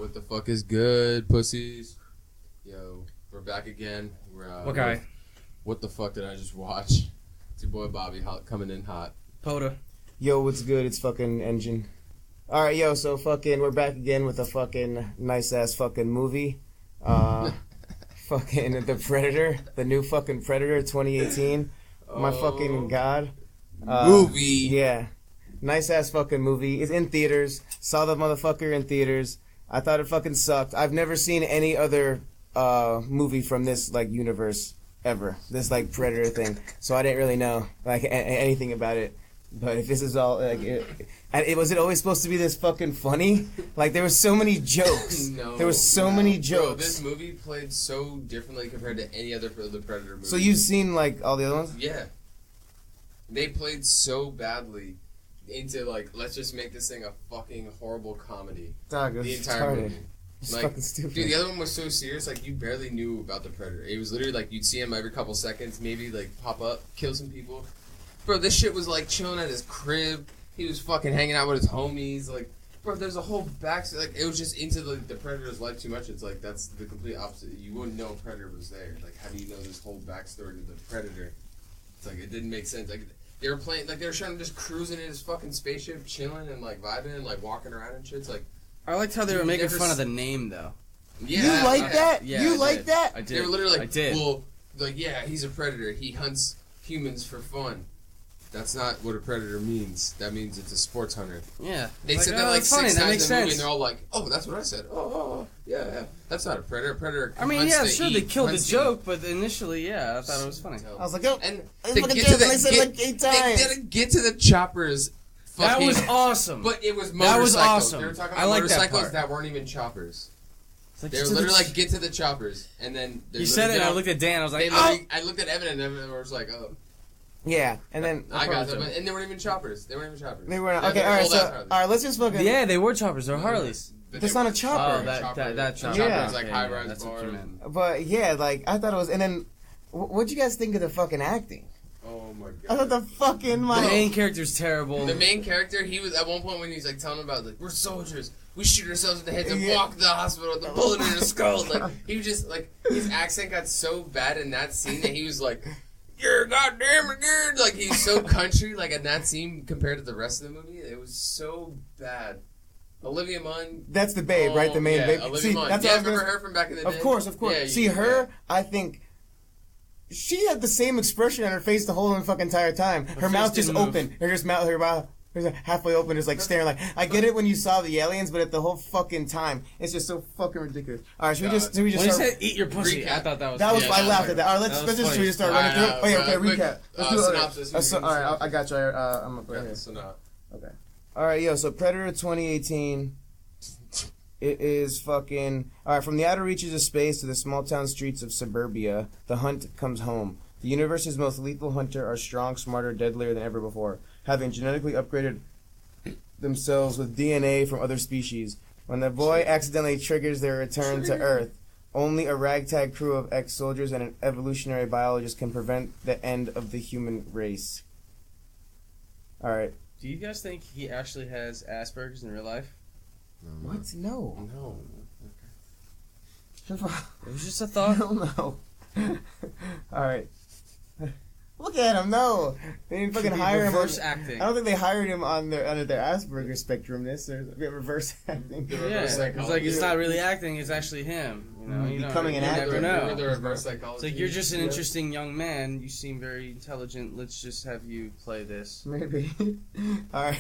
What the fuck is good, pussies? Yo, we're back again. We're, Okay. What the fuck did I just watch? It's your boy Bobby coming in hot. Pota. Yo, what's good? It's fucking Engine. Alright, yo, so fucking, we're back again with a fucking nice-ass fucking movie. Fucking The Predator. The new fucking Predator 2018. My fucking god. Movie! Yeah. Nice-ass fucking movie. It's in theaters. Saw the motherfucker in theaters. I thought it fucking sucked. I've never seen any other movie from this, like, universe ever. This, like, Predator thing. So I didn't really know, like, anything about it. But if this is all, like, was it always supposed to be this fucking funny? Like, there were so many jokes. No. There were so many jokes. Bro, this movie played so differently compared to any other of the Predator movies. So you've seen, like, all the other ones? Yeah. They played so badly into, like, let's just make this thing a fucking horrible comedy. Dog, it was the entire retarded. movie. It's Like, fucking stupid. dude, the other one was so serious, like, you barely knew about the Predator. It was literally, like, you'd see him every couple seconds, maybe, like, pop up, kill some people. Bro, this shit was, like, chilling at his crib. He was fucking hanging out with his homies. Like, bro, there's a whole backstory. Like, it was just into the Predator's life too much. It's like, that's the complete opposite. You wouldn't know Predator was there. Like, how do you know this whole backstory to the Predator? It's like, it didn't make sense. Like, they were playing, like, they were trying to just cruising in his fucking spaceship, chilling and, like, vibing and, like, walking around and shit. It's like, I liked how they were making fun never of the name, though. yeah. You like that? Yeah, you I like did. that? I did. They were literally like, I did. well, like, yeah, he's a predator. He hunts humans for fun. That's not what a predator means. That means it's a sports hunter. Yeah. They like, said oh, that like that's funny. 6 That times makes in the movie, sense. and they're all like, "Oh, that's what I said." Oh, yeah. That's not a predator. A predator. I mean, hunts yeah, to sure, eat, they killed the hunts to joke, but initially, yeah, I thought it was funny. I was like, oh, And I to fucking get joke, to the, and I said it like 8 times. They didn't get to the choppers. That Fucking, was awesome. But it was motorcycles. That was awesome. They were talking I about like that motorcycles part. that weren't even choppers. It's like, They were just literally the- like, get to the choppers, and then You said it, and I looked at Dan. I was like, oh. I looked at Evan, and Evan was like, "Oh." Yeah, and then I got them, and they weren't even choppers. They weren't even choppers. They were not. Yeah, Okay, they're alright, old so, ass Harleys. alright, let's just fucking. Yeah, they were choppers. They were Harleys. But That's they not were a chopper. Oh, that chopper Yeah. is like Okay, high yeah, rise that's what bar. you meant. But yeah, like I thought it was, and then what'd you guys think of the fucking acting? Oh my I thought god. the fucking The main character's terrible. The main character, he was at one point when he's like telling about like, we're soldiers, we shoot ourselves in the head to Yeah. walk to the hospital with a bullet in his skull. Like he was just like his accent got so bad in that scene that he was like, "You're goddamn good." Like he's so country. Like in that scene compared to the rest of the movie, it was so bad. Olivia Munn. That's the babe, right? The main yeah, babe. Olivia See, Munn. that's Yeah, what I was remember gonna- her from back in the day? Of course. Yeah, See you- her, I think she had the same expression on her face the whole fucking entire time. Her face mouth just didn't move. open. Her mouth was halfway open, just like staring. Like I get it when you saw the aliens, but at the whole fucking time, it's just so fucking ridiculous. All right, should we just when he start? said "eat your pussy," Recap. I thought that was. That was Yeah, I that laughed was at that. All right, That let's was just funny. should we just start All running right, through it? Okay, quick, recap. Let's do it. synopsis. All right, I got you. I'm up right here. So not. Okay. All right, yo. So Predator 2018. It is fucking all right. From the outer reaches of space to the small town streets of suburbia, the hunt comes home. The universe's most lethal hunter are strong, smarter, deadlier than ever before, having genetically upgraded themselves with DNA from other species. When the boy accidentally triggers their return to Earth, only a ragtag crew of ex-soldiers and an evolutionary biologist can prevent the end of the human race. All right. Do you guys think he actually has Asperger's in real life? What? No. No. It was just a thought. No. All right. Look at him. No, they didn't fucking hire him. Reverse acting. I don't think they hired him on under their Asperger's spectrum. There's reverse acting. The Yeah, reverse it's psychology. like it's not really acting; it's actually him. You know, you Becoming don't, an you actor. never know. The reverse psychology. It's like you're just an Yeah. interesting young man. You seem very intelligent. Let's just have you play this. Maybe. All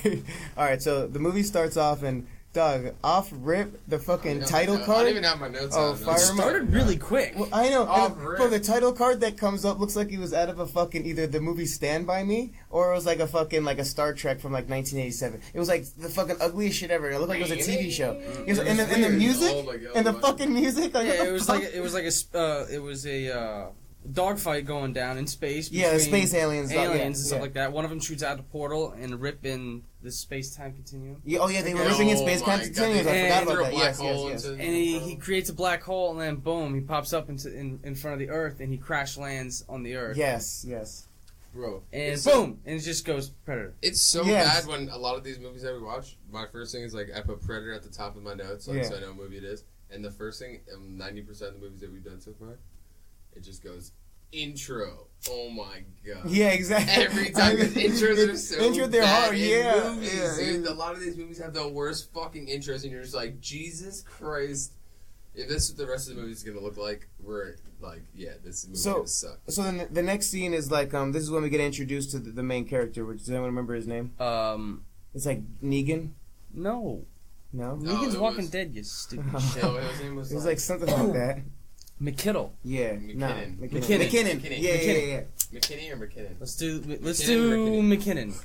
right. So the movie starts off and Doug off rip the fucking title I don't card. even have my notes Oh, on. fire It him up. started really quick. Well, I know. Off And, rip. bro, the title card that comes up looks like it was out of a fucking either the movie Stand By Me or it was like a fucking like a Star Trek from like 1987. It was like the fucking ugliest shit ever. It looked like it was a TV show. It was, and the music, Oh my God. and the fucking music. Like, Yeah, what it the was fuck? like a dogfight going down in space. Yeah, the between space aliens. and stuff yeah. like that. One of them shoots out a portal and rip in the space-time continuum. Yeah, oh yeah, they were Oh ripping in space my continuums. God, I they forgot threw about a that. black Yes, hole yes. into- And he creates a black hole, and then boom, he pops up in front of the Earth, and he crash lands on the Earth. Yes. Bro. And boom! And it just goes Predator. It's so bad when a lot of these movies that we watch, my first thing is like I put Predator at the top of my notes, like so I know what movie it is. And the first thing, 90% of the movies that we've done so far, it just goes intro. Oh my god. Yeah, exactly. Every time the intros are so intro, they're bad hard. in movies, dude. A lot of these movies have the worst fucking intros, and you're just like, Jesus Christ. If this is what the rest of the movie is gonna look like, we're like, yeah, this movie's gonna suck. So then the next scene is like, this is when we get introduced to the main character. Which does anyone remember his name? It's like Negan. No. Negan's Walking Dead. You stupid shit. No, his name was. It was like something like that. McKittle. Yeah. McKinnon. McKinnon. Yeah. McKinney or McKinnon? Let's do McKinnon. It's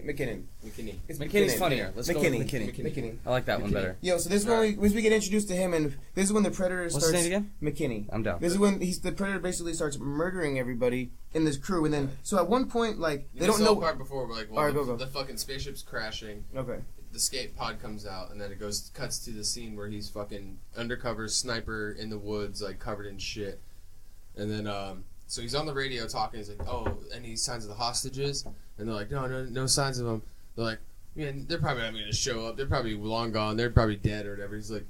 McKinnon. McKinney's funnier. Let's go with McKinney. I like that one better. Yo, so this is when we get introduced to him, and this is when the Predator starts. What's his name again? McKinney. I'm down. This is when the Predator basically starts murdering everybody in this crew, and then so at one point, like they don't know. Part before, we're like, well, right, go. The fucking spaceship's crashing. Okay. The escape pod comes out, and then it cuts to the scene where he's fucking undercover sniper in the woods, like covered in shit. And then, so he's on the radio talking. He's like, "Oh, any signs of the hostages?" And they're like, "No signs of them." They're like, "Man, they're probably not going to show up. They're probably long gone. They're probably dead or whatever." He's like,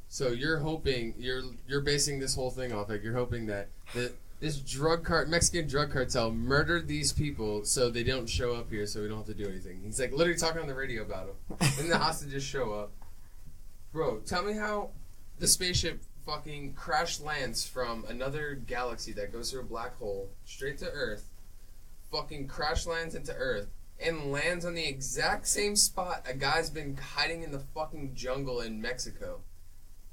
"So you're hoping you're basing this whole thing off like you're hoping that this Mexican drug cartel murdered these people so they don't show up here, so we don't have to do anything." He's like literally talking on the radio about them. And the hostages show up. Bro, tell me how the spaceship fucking crash lands from another galaxy that goes through a black hole straight to Earth, fucking crash lands into Earth, and lands on the exact same spot a guy's been hiding in the fucking jungle in Mexico.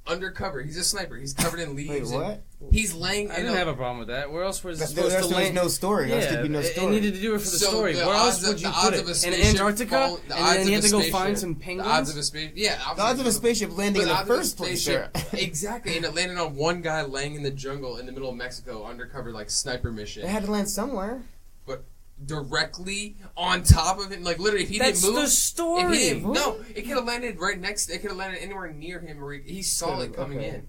Undercover. He's a sniper. He's covered in leaves. Wait, what? He's laying. I didn't have a problem with that. Where else was it supposed to There was land? no story. Yeah, There be no story. it needed to do it for the story. Where else would you put it? In Antarctica? And then you had to go find some penguins? The odds of a spaceship. Yeah. The odds of a spaceship landing in the first place. Exactly. And it landed on one guy laying in the jungle in the middle of Mexico, undercover, like, sniper mission. It had to land somewhere. But directly on top of him, like, literally, if he didn't move. That's the story. No, it could have landed right next. It could have landed anywhere near him where he saw it coming in.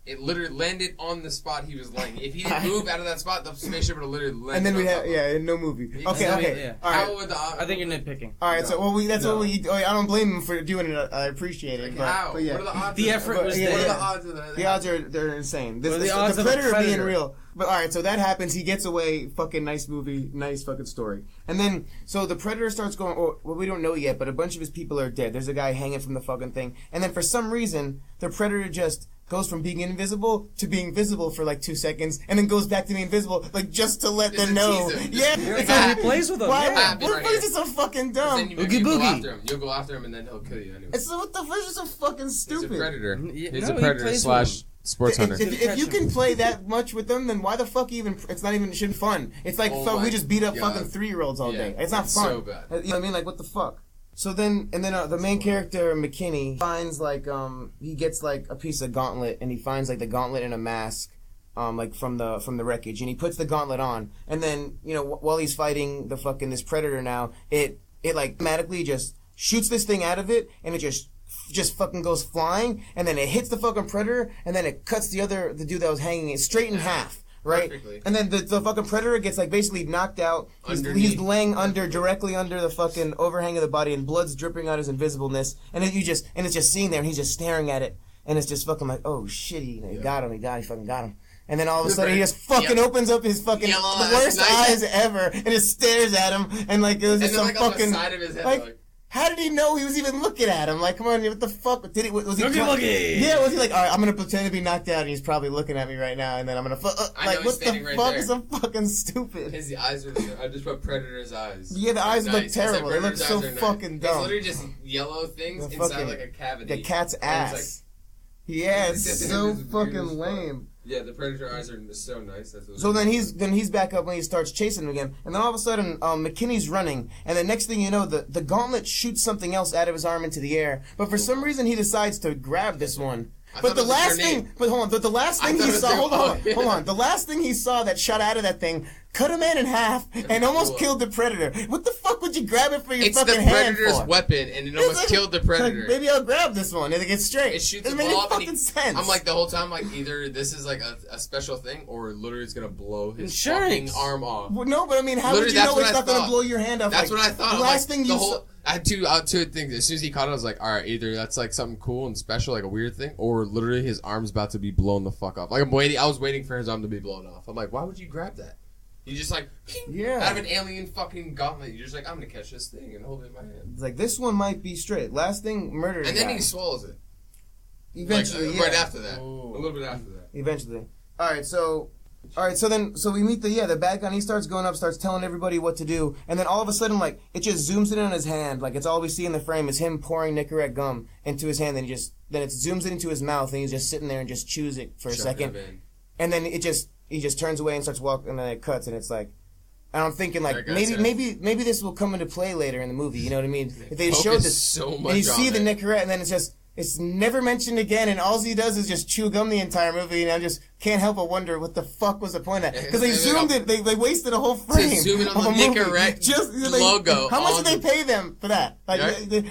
It literally landed on the spot he was laying. If he didn't move out of that spot, the spaceship would have literally landed. And then we have no movie. Okay. Yeah. All right. How would I think you're nitpicking. All right. So I don't blame him for doing it. I appreciate it. Like how? But yeah. What are the odds? The effort was there. What are the odds of that? The odds they're insane. The odds the of a Predator being Predator. real. But all right, so that happens. He gets away. Fucking nice movie. Nice fucking story. And then so the Predator starts going. Oh, well, we don't know yet, but a bunch of his people are dead. There's a guy hanging from the fucking thing. And then for some reason, the Predator just goes from being invisible to being visible for like 2 seconds, and then goes back to being invisible, like just to let them know. Yeah, it's how he plays with them. Why? Yeah. What the fuck is this so fucking dumb? You'll go after him, and then he'll kill you anyway. So what the fuck is so fucking stupid? He's a predator. He's a he predator plays slash sports hunter. If you can play that much with them, then why the fuck even? It's not even shouldn't fun. It's like we just beat up fucking 3-year-olds all day. It's not fun. So bad. You know what I mean? Like what the fuck? So then the main character McKinney finds like he gets like a piece of gauntlet, and he finds like the gauntlet in a mask, like from the wreckage, and he puts the gauntlet on, and then while he's fighting this predator now, it like automatically just shoots this thing out of it, and it just fucking goes flying, and then it hits the fucking predator, and then it cuts the dude that was hanging it straight in half. Right, perfectly. And then the fucking predator gets like basically knocked out. He's laying directly under the fucking overhang of the body, and blood's dripping out his invisibleness. And then it's just sitting there, and he's just staring at it, and it's just fucking like, oh shit, he got him, he fucking got him. And then all of a sudden he just fucking opens up his fucking the worst eyes ever, and just stares at him, and like it was just some fucking on the side of his head, like how did he know he was even looking at him? Like, come on, what the fuck? Was he? Looky. Yeah, was he like, all right, I'm gonna pretend to be knocked out, and he's probably looking at me right now, and then I'm gonna like, what the fuck is so fucking stupid? His eyes are. I just put Predator's eyes. Yeah, the eyes look terrible. They look so fucking dumb. It's literally just yellow things inside like a cavity. The cat's ass. Yeah, it's so fucking lame. Yeah, the Predator eyes are so nice. So then he's back up when he starts chasing him again, and then all of a sudden McKinney's running, and the next thing you know, the gauntlet shoots something else out of his arm into the air, but for some reason he decides to grab this one, But the last thing, but hold on, but the last thing he saw, hold on, the last thing he saw that shot out of that thing cut a man in half and almost killed the predator. What the fuck would you grab it for your fucking hand for? It's the predator's weapon, and it almost killed the predator. Like, maybe I'll grab this one and it gets straight. It shoots it a made ball fucking sense. I'm like the whole time, like either this is like a special thing, or literally it's gonna blow his fucking arm off. Well, no, but I mean, how would you know it's not gonna blow your hand off? That's what I thought. The last thing you saw. I had two things. As soon as he caught it, I was like, all right, either that's like something cool and special, like a weird thing, or literally his arm's about to be blown the fuck off. Like I was waiting for his arm to be blown off. I'm like, why would you grab that? You just like, out of an alien fucking gauntlet, you're just like, I'm gonna catch this thing and hold it in my hand. It's like, this one might be straight. Last thing, murder. And then he swallows it. Eventually, right after that. Ooh. A little bit after that. Eventually. Alright, so we meet the bad guy, and he starts going up, starts telling everybody what to do, and then all of a sudden, like, it just zooms in on his hand, like, it's all we see in the frame is him pouring Nicorette gum into his hand, then it zooms it into his mouth, and he's just sitting there and just chews it for a second, and then he just turns away and starts walking, and then it cuts, and it's like, and I'm thinking, like, maybe this will come into play later in the movie, you know what I mean? If they showed this, so much and you see the Nicorette, and then it's never mentioned again, and all he does is just chew gum the entire movie, and I just can't help but wonder what the fuck was the point of that. Because they zoomed it, they wasted a whole frame. To zoom in on the Nicorette logo. How much did they pay them for that? Like,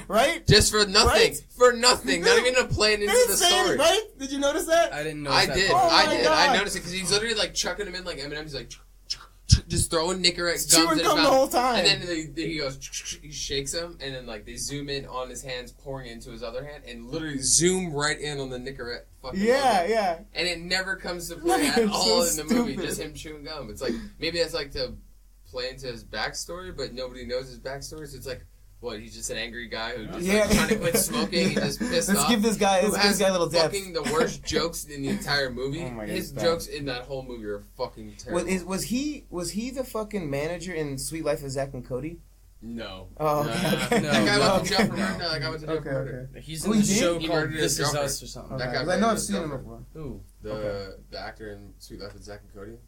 right? Just for nothing. Right? For nothing. Not even to play it into the story. Right? Did you notice that? I didn't notice that. I did. I noticed it because he's literally like chucking them in like Eminem. He's like... just throwing Nicorette gums in his mouth. The whole time. And then he goes, he shakes them, and then like they zoom in on his hands pouring into his other hand, and literally zoom right in on the Nicorette fucking logo. Yeah. And it never comes to play at all in the movie, just him chewing gum. It's like, maybe that's like to play into his backstory, but nobody knows his backstory, so it's like, what, he's just an angry guy who just like trying to quit smoking and just pissed off. Let's give this guy a little depth. Fucking the worst jokes in the entire movie. Oh my God, his jokes in that whole movie are fucking terrible. Was he the fucking manager in Sweet Life of Zack and Cody? No. Oh, okay. No. That guy went to jail for murder. No, that guy went to jail for murder. He's in a show called This Is Us or something. Okay. That guy I know I've seen him before. Who? The actor in Sweet Life of Zack and Cody.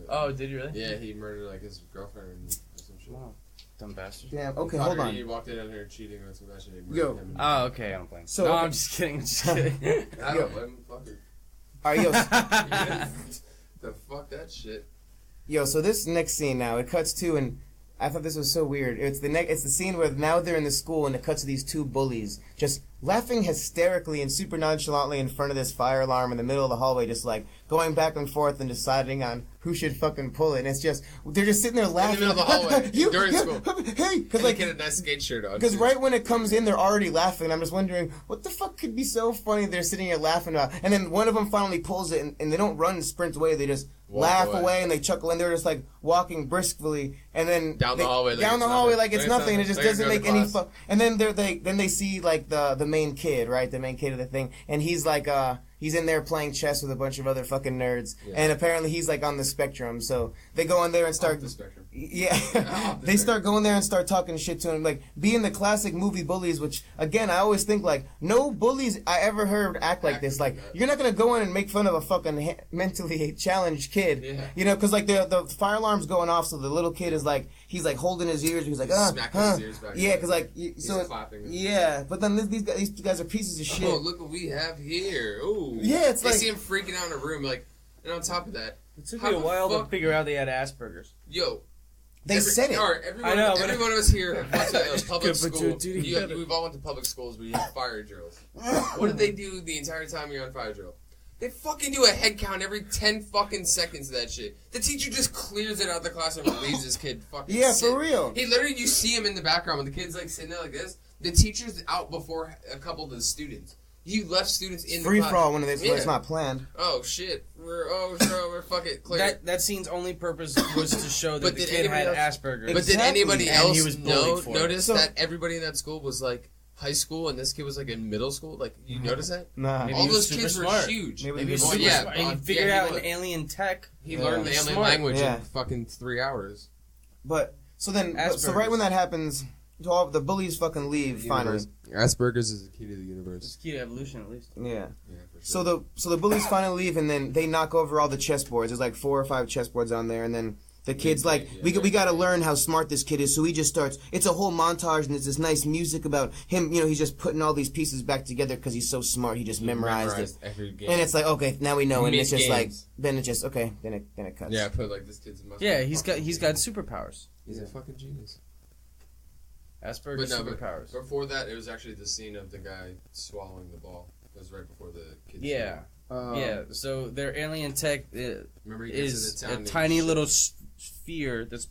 Oh, did you really? Yeah, he murdered like his girlfriend or some shit. Wow. Dumb bastard. Damn. Okay, hold on. He walked in on her cheating on some shit. Yo. Oh, okay. I'm playing. So, no, I'm just kidding. I don't blame him. Fuck her. Alright, yo. The fuck that shit. Yo, so this next scene now, it cuts to, and I thought this was so weird. It's the scene where now they're in the school, and it cuts to these two bullies just laughing hysterically and super nonchalantly in front of this fire alarm in the middle of the hallway, just like going back and forth and deciding on who should fucking pull it. And it's just, they're just sitting there laughing. In the middle of the hallway, during school. Hey! Because like, get a nice skate shirt on. Because right when it comes in, they're already laughing. I'm just wondering, what the fuck could be so funny they're sitting here laughing about? And then one of them finally pulls it, and they don't run and sprint away. They just laugh away, and they chuckle, and they're just like walking briskly, and then down the hallway like it's nothing, and it just doesn't make any fuck. And then they see like the main kid, right? The main kid of the thing, and he's like he's in there playing chess with a bunch of other fucking nerds, and apparently he's like on the spectrum. So they go in there and start the spectrum. They start going there and start talking shit to him, like being the classic movie bullies. Which again, I always think like no bullies I ever heard act like this. Like you're not gonna go in and make fun of a fucking mentally challenged kid, you know? Because like the fire alarm's going off, so the little kid is like he's like holding his ears. He's like smacking his ears back. Yeah, because like so clapping. Yeah, but then these guys are pieces of shit. Oh, look what we have here. Ooh. Yeah, it's they like see him freaking out in a room, like, and on top of that, it took me a while to figure out they had Asperger's. Yo. They said it. All right, every one of us here went to public school. We've all went to public schools where you have fire drills. What did they do the entire time you're on fire drill? They fucking do a head count every 10 fucking seconds of that shit. The teacher just clears it out of the classroom and leaves this kid fucking sit. For real. He literally, you see him in the background when the kid's like sitting there like this. The teacher's out before a couple of the students. You left students in free the class. For all when it's not planned. Oh shit! We're fuck it clear. That scene's only purpose was to show that the kid had Asperger's. But did anybody else notice it. that everybody in that school was like high school and this kid was like in middle school? Like you notice that? Nah. All those kids were huge. Maybe he was super smart. And he figured out an alien tech. He learned the alien language in fucking 3 hours. But so right when that happens. All the bullies fucking leave finally. Asperger's is the key to the universe. It's key to evolution, at least. Yeah. For sure. So the bullies finally leave, and then they knock over all the chessboards. There's like 4 or 5 chessboards on there, and then The kid's like, we got to learn how smart this kid is, so he just starts. It's a whole montage, and there's this nice music about him. You know, he's just putting all these pieces back together because he's so smart. He just memorized it, every game. and it's like, okay, now we know, and it's just like, then it just okay, then it cuts. Yeah, I put like this kid's muscle. Yeah, he's got superpowers. He's a fucking genius. Asperger's superpowers. Before that, it was actually the scene of the guy swallowing the ball. It was right before the kids. Yeah. Yeah, so their alien tech Remember he gets is to the town a tiny little sphere that's,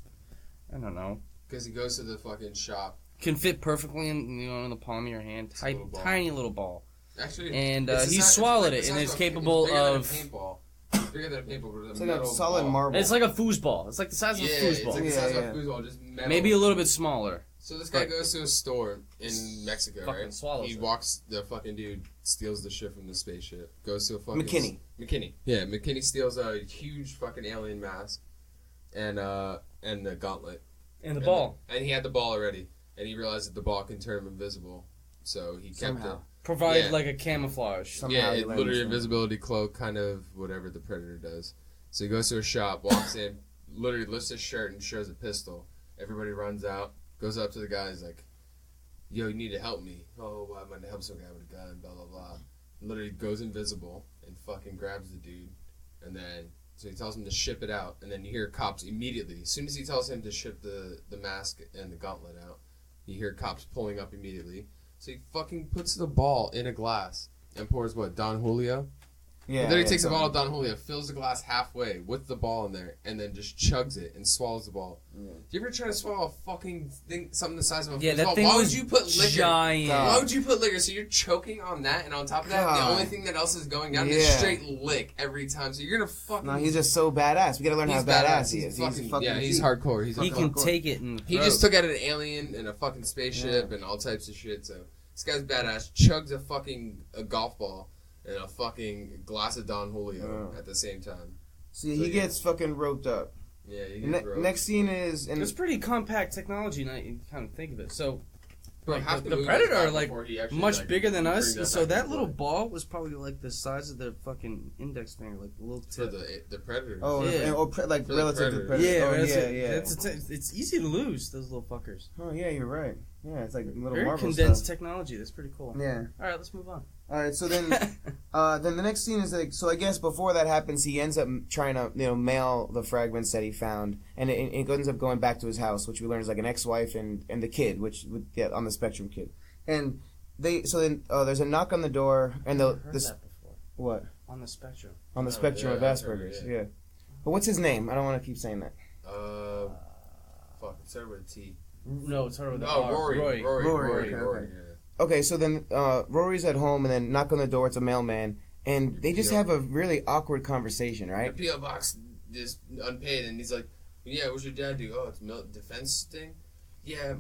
I don't know. Because he goes to the fucking shop. Can fit perfectly in the palm of your hand. Tiny little ball. Actually, and he swallowed it, and it's capable of... It's bigger than a paintball. It's like a solid marble. It's like a foosball. It's like the size of a foosball. It's like the size of a foosball, just metal. Maybe a little bit smaller. So this guy goes to a store in Mexico, right? Swallows he walks, the fucking dude steals the shit from the spaceship. Goes to a fucking... McKinney. Yeah, McKinney steals a huge fucking alien mask and the gauntlet. And the ball. And he had the ball already. And he realized that the ball can turn him invisible. So he kept it. Provide like a camouflage. Yeah, literally invisibility cloak, kind of whatever the Predator does. So he goes to a shop, walks in, literally lifts his shirt and shows a pistol. Everybody runs out. Goes up to the guy, he's like, yo, you need to help me. Oh, why am I going to help some guy with a gun, blah, blah, blah. Literally goes invisible and fucking grabs the dude. And then, so he tells him to ship it out. And then you hear cops immediately. As soon as he tells him to ship the mask and the gauntlet out, you hear cops pulling up immediately. So he fucking puts the ball in a glass and pours, Don Julio? Yeah. Then he takes a bottle of Don Julio, fills the glass halfway with the ball in there, and then just chugs it and swallows the ball. Yeah. Do you ever try to swallow a fucking thing, something the size of a football? That thing Why was would you put liquor? Giant. Why would you put liquor? So you're choking on that, and on top of that, the only thing that else is going down is straight lick every time. So you're gonna fucking... No, he's just so badass. We gotta learn how badass he is. He's hardcore. He can take it and he just took out an alien and a fucking spaceship and all types of shit. So this guy's badass. Chugs a golf ball and a fucking glass of Don Julio at the same time. See, he gets fucking roped up. Yeah, he gets roped. Next scene is... It's pretty compact technology, now you kind of think of it. So, Bro, the Predator are, much bigger than us, so that little ball was probably, the size of their fucking index finger, a little tip. For the Predator. Oh, yeah. Relative to the Predator. Yeah, it's easy to lose, those little fuckers. Oh, yeah, you're right. Yeah, it's like little very marble condensed stuff. Technology. That's pretty cool. Yeah. All right, let's move on. All right, so then the next scene is so I guess before that happens, he ends up trying to mail the fragments that he found, and it ends up going back to his house, which we learn is like an ex-wife and the kid, which on the spectrum kid, and there's a knock on the door, and I've heard that before. What? On the spectrum. On the spectrum of Asperger's, yeah. But what's his name? I don't want to keep saying that. Fuck, it started with a T. No, it's with Rory. Okay. Okay, so then Rory's at home, and then knock on the door. It's a mailman, and they just have a really awkward conversation, right? The PO box is unpaid, and he's like, "Yeah, what's your dad do? Oh, it's defense thing. Yeah,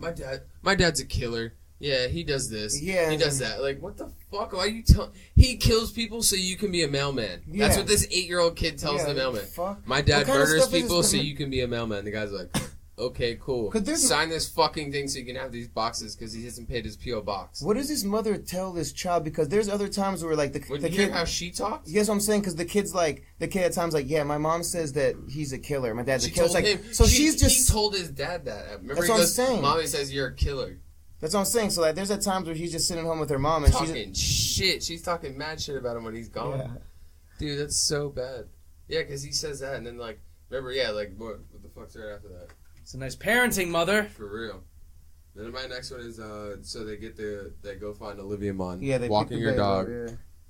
my dad's a killer. Yeah, he does this. Yeah, he does that. Like, what the fuck? Why are you telling? He kills people so you can be a mailman. Yeah. That's what this 8-year-old kid tells the mailman. Fuck? My dad murders people so you can be a mailman. The guy's like, okay, cool. Sign this fucking thing so you can have these boxes because he hasn't paid his P.O. box. What does his mother tell this child? Because there's other times where, the kid... hear how she talks? Yes, I'm saying, because the kid at times, yeah, my mom says that he's a killer. My dad's a killer. Told him, he told his dad that. Remember, that's what I'm saying. Mommy says you're a killer. That's what I'm saying. So, there's at times where he's just sitting home with her mom and She's talking mad shit about him when he's gone. Yeah. Dude, that's so bad. Yeah, because he says that, and then, remember, what the fuck's right after that? It's a nice parenting, mother. For real. Then my next one is so they go find Olivia Munn. Yeah, they walking her dog.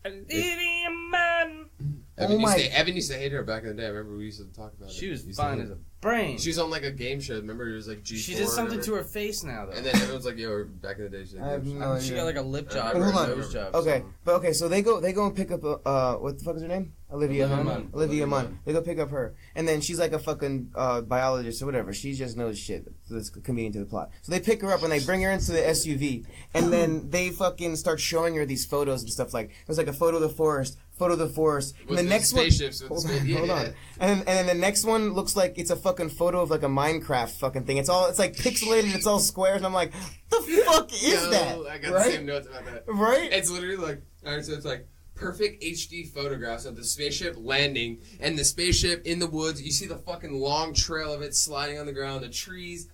Olivia Munn. Evan used to hate her back in the day. I remember we used to talk about it. She was fine as a brain. She was on a game show. Remember it was G4. She did something to her face now though. And then everyone's like, "Yo, back in the day, she she got a lip job or a nose job." Okay, so they go and pick up what the fuck is her name? Olivia Munn. They go pick up her, and then she's like a fucking biologist or whatever. She just knows shit that's convenient to the plot. So they pick her up and they bring her into the SUV, and then they fucking start showing her these photos and stuff. There's a photo of the forest. And the next one, hold on. And then the next one looks like it's a fucking photo of a Minecraft fucking thing. It's pixelated, it's all squares, and I'm like, the fuck is that? I got the same notes about that. Right? It's literally alright, so it's perfect HD photographs of the spaceship landing and the spaceship in the woods. You see the fucking long trail of it sliding on the ground, the trees,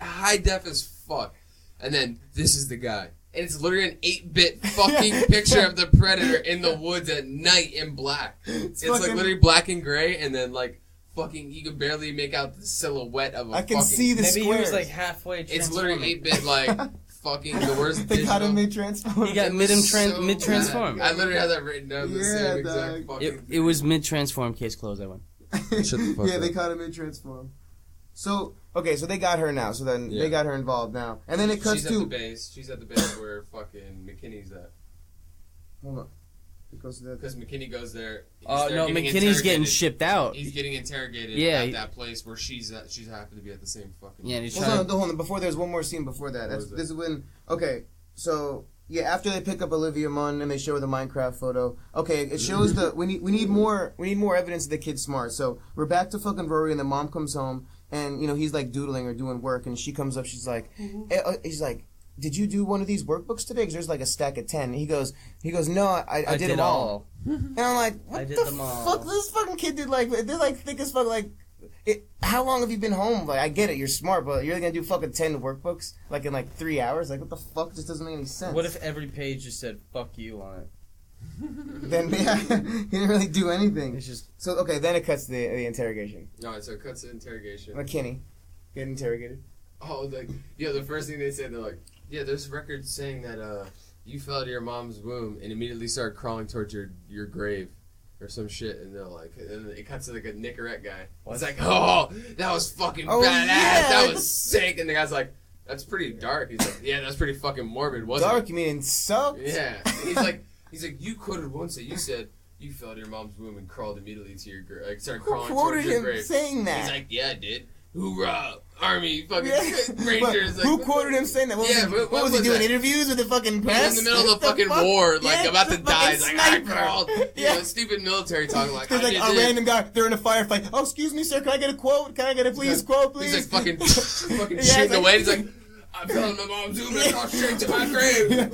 high def as fuck. And then this is the guy. And it's literally an 8-bit fucking picture of the Predator in the woods at night in black. It's like literally black and gray, and then like fucking you can barely make out the silhouette of a I can fucking... see the Maybe squares. he was like halfway It's literally 8-bit like fucking the worst They got him digital. mid-transform. He got mid-transform. I literally had that written down. The Yeah, same dog. exact fucking... It was mid-transform, case closed, I went. Shut the fuck yeah, up. they caught him mid-transform. So, okay, so they got her now. So then they got her involved now. And then it cuts She's to... at the base. She's at the base where fucking McKinney's at. Hold on. Because McKinney goes there. Oh, no, McKinney's getting shipped out. He's getting interrogated at that place where she's happened to be at the same fucking... Yeah, and he's hold on. Before, there's one more scene before that. This is when... Okay, so... Yeah, after they pick up Olivia Munn and they show her the Minecraft photo. Okay, it shows the... We need more evidence that the kid's smart. So, we're back to fucking Rory and the mom comes home and, you know, he's like doodling or doing work and she comes up, she's like... He's like... Did you do one of these workbooks today? Because there's like a stack of 10. He goes, no, I did them all. And I'm like, what the fuck? This fucking kid did like, they're like thick as fuck. Like, how long have you been home? Like, I get it, you're smart, but you're gonna do fucking 10 workbooks like in like 3 hours? Like, what the fuck? It just doesn't make any sense. What if every page just said "fuck you" on it? Then yeah, he didn't really do anything. It's just So okay, then it cuts to the interrogation. No, so it cuts to interrogation. McKinney getting interrogated. Oh, like the first thing they said, they're like, yeah, there's records saying that you fell out of your mom's womb and immediately started crawling towards your grave or some shit, and they're like, and it cuts to like a Nicorette guy. It's like, oh, that was fucking badass. Yeah. That was sick. And the guy's like, that's pretty dark. He's like, yeah, that's pretty fucking morbid, wasn't Dark, it? you mean sucked? Yeah. And he's like, you quoted once that you said you fell out of your mom's womb and crawled immediately to your grave. Like, started Who crawling quoted towards your him grave. saying that? He's like, yeah, I did. Hoorah! Army, fucking Yeah. Rangers. But who quoted him saying that? What was he doing? that? Interviews with the fucking press? In the middle of the fucking fuck? war, like Yeah, about the to die. He's fucking like, I sniper. crawled. Yeah. You know, stupid military talking like, There's I like did a this. random guy. They're in a firefight. Oh, excuse me, sir. Can I get a quote? Can I get a quote, please? He's like fucking Yeah, shooting like- away. He's like, I fell in my mom's womb and crawled straight to my grave. Like,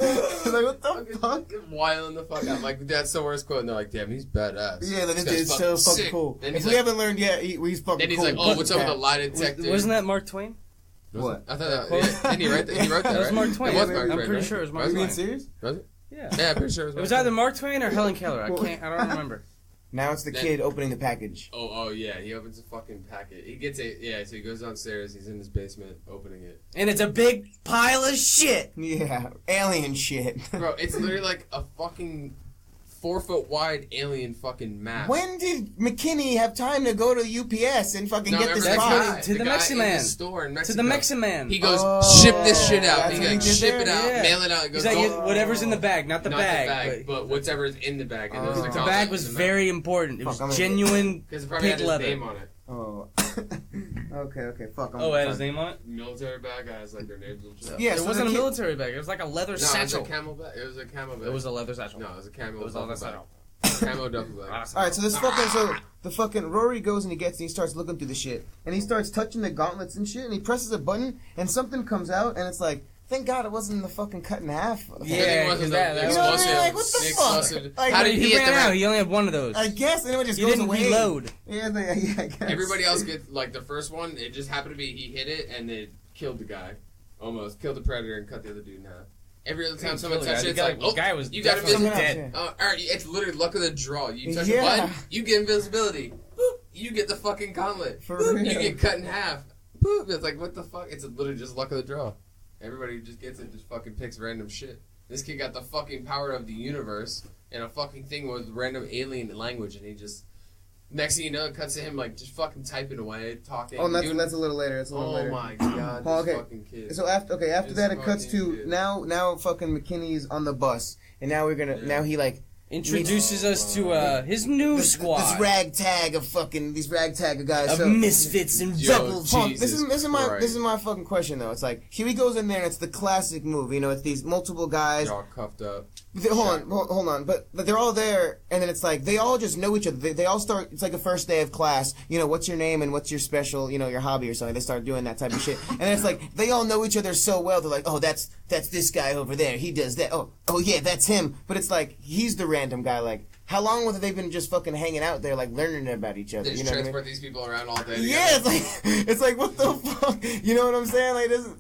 what the fuck? Wiling the fuck out. Like, that's the worst quote. And they're like, damn, he's badass. Yeah, like, This this guy's is so fucking sick. cool. Then If he's we like, haven't learned yet, he's fucking then he's cool. like, oh, what's up with the lie detector? wasn't that Mark Twain? What? I thought that. Yeah, didn't he write that? He wrote that, That was right? Mark Twain. It was Mark I'm Twain, pretty right? sure it was Mark Are you Twain. being serious? Was it? Yeah. Yeah, I'm pretty sure it was It Mark was Twain. either Mark Twain or Helen Keller. I don't remember. Now it's the kid opening the package. Oh yeah, he opens a fucking packet. He gets so he goes downstairs, he's in his basement opening it. And it's a big pile of shit. Yeah, alien shit. Bro, it's literally like a fucking 4-foot wide alien fucking map. When did McKinney have time to go to UPS and fucking get this remember box? that guy, To the guy Mexican in man. the store in To Mexico. the Mexican man. He goes, Oh, ship this shit out. that's He what he goes, did ship there? it out, Yeah. mail it out. He goes, He's like, oh, whatever's in the bag, not the not bag. but whatever's in the bag. And those are The bag was very important. It Fuck, I'm was gonna- genuine because it probably had pig his leather. name on it. Oh. okay, fuck. Oh, it had his name on it? Military bag has like their names and shit. Yeah, It so wasn't the a kid- military bag. It was like a leather No, satchel. it was a camel bag. It was a camel bag. It was a leather satchel. No, it was a camel. It was a leather satchel. Camo duffel bag. Alright, so the fucking Rory goes and he starts looking through the shit. And he starts touching the gauntlets and shit, and he presses a button, and something comes out, and it's like, thank God it wasn't in the fucking cut in half. Yeah, because that's You know what I mean? Like, what the fuck? Like, How did he he hit ran the out. He only had one of those. I guess, and it just He goes didn't away. reload. Yeah, I guess. Everybody else gets, like, the first one, it just happened to be he hit it, and it killed the guy. Almost. Killed the predator and cut the other dude in half. Every other time someone touched it, it's like, oh, guy was you got definitely invisibility. dead. Alright, it's literally luck of the draw. You touch a button, you get invisibility. Boop, you get the fucking gauntlet. For Boop, real. you get cut in half. Boop, it's like, what the fuck? It's literally just luck of the draw. Everybody just gets it, just fucking picks random shit. This kid got the fucking power of the universe and a fucking thing with random alien language, and he just... Next thing you know, it cuts to him, like, just fucking typing away, talking. Oh, that's a little later. That's a little later. Oh my god, Oh, this okay. fucking kid. So after This that it cuts fucking to kid. now fucking McKinney's on the bus, and now now he like Introduces us to his new squad. This ragtag of fucking these ragtag of guys. of So, misfits and Yo, rebels. Hold on, this Jesus is Christ. my fucking question though. It's like here he goes in there and it's the classic move. You know, it's these multiple guys. They're all cuffed up. Hold on, but they're all there, and then it's like they all just know each other. They all start. It's like a first day of class. You know, what's your name and what's your special, you know, your hobby or something. They start doing that type of shit, and it's like they all know each other so well. They're like, oh, that's that's this guy over there. He does that. Oh yeah, that's him. But it's like he's the random guy. Like, how long have they been just fucking hanging out there, like learning about each other? They just transport these people around all day. Together. Yeah, it's like what the fuck? You know what I'm saying?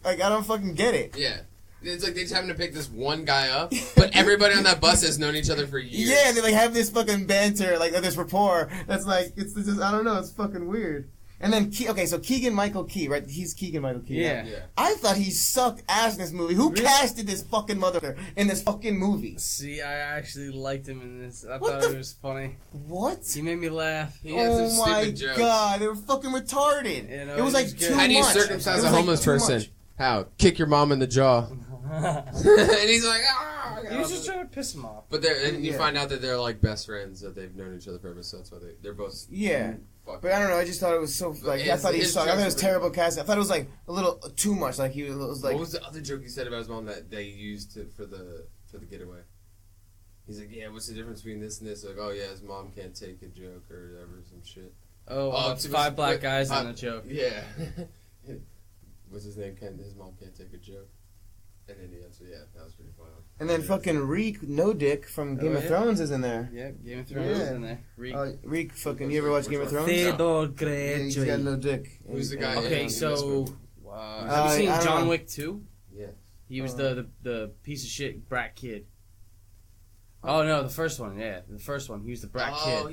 Like I don't fucking get it. Yeah. It's like they just having to pick this one guy up, but everybody on that bus has known each other for years. Yeah, they like have this fucking banter, like this rapport. That's like it's just I don't know. It's fucking weird. And then so Keegan-Michael Key, right? He's Keegan-Michael Key. Yeah. I thought he sucked ass in this movie. Who casted this fucking motherfucker in this fucking movie? See, I actually liked him in this. I thought it was funny. What? He made me laugh. He had some stupid jokes. God, they were fucking retarded. You know, it was like too much. How do you circumcise a homeless person? How? Kick your mom in the jaw. And he's like, ah! He was just trying to piss him off. But you find out that they're like best friends, that they've known each other forever, so that's why they're both. Yeah. But I don't know. I just thought it was so like I thought he sucked. I thought it was terrible casting. I thought it was like a little too much. Like he was like. What was the other joke he said about his mom that they used for the getaway? He's like, yeah, what's the difference between this and this? Like, oh yeah, his mom can't take a joke or whatever, some shit. It's 5 black guys on a joke. Yeah. What's his name? His mom can't take a joke. And then he answered, yeah, that was pretty fun. And then fucking Reek No Dick from Game of Thrones is in there. Yeah, Game of Thrones is in there. Reek fucking, you ever watch Game of Thrones? Theodore Greyjoy. He's got no dick. Who's the guy? Okay, so have you seen John Wick 2? Yeah. He was the piece of shit brat kid. Oh no, the first one. Yeah, the first one. He was the brat kid. Oh,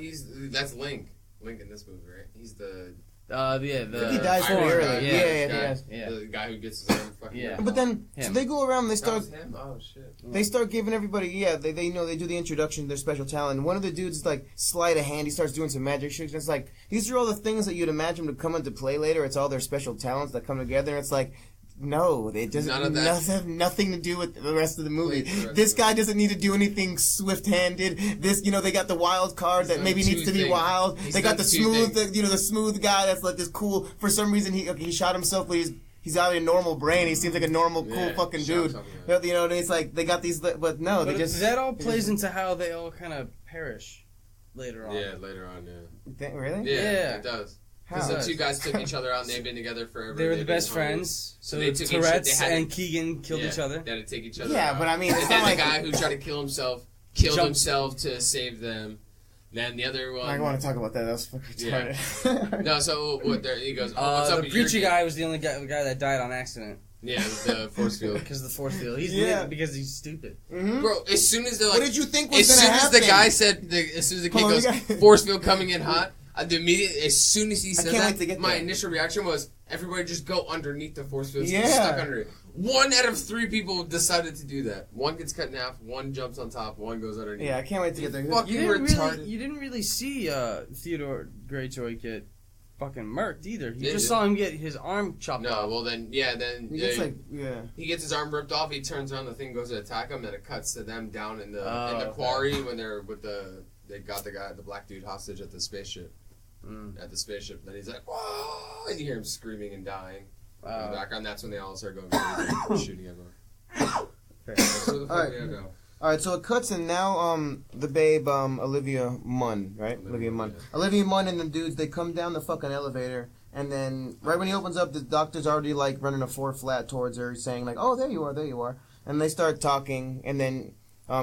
that's Link. Link in this movie, right? He's the. He dies very early. Yeah. The guy who gets his own fucking. Yeah. But then so they go around. They start. Oh shit. They start giving everybody. Yeah, they they do the introduction, their special talent. And one of the dudes is like sleight of hand. He starts doing some magic tricks. And it's like these are all the things that you'd imagine to come into play later. It's all their special talents that come together. And it's like. No, it doesn't have nothing to do with the rest of the movie. This guy doesn't need to do anything swift-handed. This, they got the wild card that maybe needs to be wild. They got the smooth, the smooth guy that's like this cool. For some reason, he shot himself, but he's out of a normal brain. He seems like a normal, cool fucking dude. And it's like they got these, but no, they just. That all plays into how they all kind of perish later on. Yeah, later on, yeah. Really? Yeah, it does. Because the two guys took each other out and they've been together forever. They were the best friends. So Tourette's and Keegan killed each other. They had to take each other out. Yeah, but I mean, it's not like the guy who tried to kill himself killed himself to save them. Then the other one. I don't want to talk about that. That was fucking retarded. Yeah. No, so there he goes. What's up? The preacher guy was the only guy that died on accident. Yeah, the force field. Because of the force field. Because he's stupid. Mm-hmm. Bro, as soon as they're like, what did you think was going to happen? As soon as the guy said, as soon as the kid goes, force field coming in hot. As soon as he said that, my initial reaction was, everybody just go underneath the force field. Yeah. Stuck under it. 1 out of 3 people decided to do that. One gets cut in half, one jumps on top, one goes underneath. Yeah, I can't wait to get there. You didn't really see Theodore Greyjoy get fucking murked either. You just saw him get his arm chopped off. No, well then, he gets his arm ripped off, he turns around, the thing goes to attack him, and it cuts to them down in the quarry when they're with they got the black dude hostage at the spaceship. At the spaceship, then he's like, whoa! And you hear him screaming and dying. In the background, that's when they all start going crazy, shooting everyone. Alright, so it cuts and now the babe, Olivia Munn, right? Olivia Munn. Yeah. Olivia Munn and the dudes, they come down the fucking elevator, and then right when he opens up, the doctor's already like running a 4-flat towards her, saying like, oh, there you are. And they start talking, and then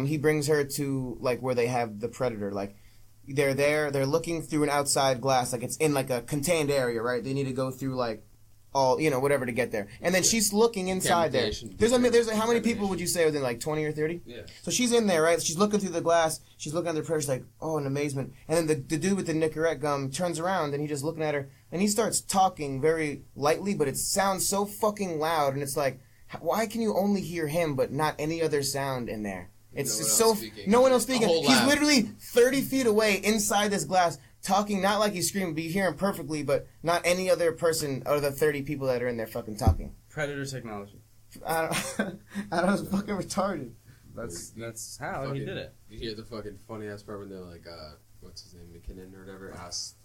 he brings her to like where they have the predator, like, they're looking through an outside glass, like it's in like a contained area, right? They need to go through like all, whatever to get there. And then she's looking inside there. There's how many people would you say within like 20 or 30? Yeah. So she's in there, right? She's looking through the glass. She's looking under pressure. She's like, oh, in amazement. And then the dude with the Nicorette gum turns around and he's just looking at her and he starts talking very lightly, but it sounds so fucking loud. And it's like, why can you only hear him but not any other sound in there? No one else speaking. He's literally 30 feet away inside this glass, talking not like he's screaming, but you hear him perfectly, but not any other person out of the 30 people that are in there fucking talking. Predator technology. I don't know, it's fucking retarded. That's how he did it. You hear the fucking funny ass part when they're like, what's his name, McKinnon or whatever, asked,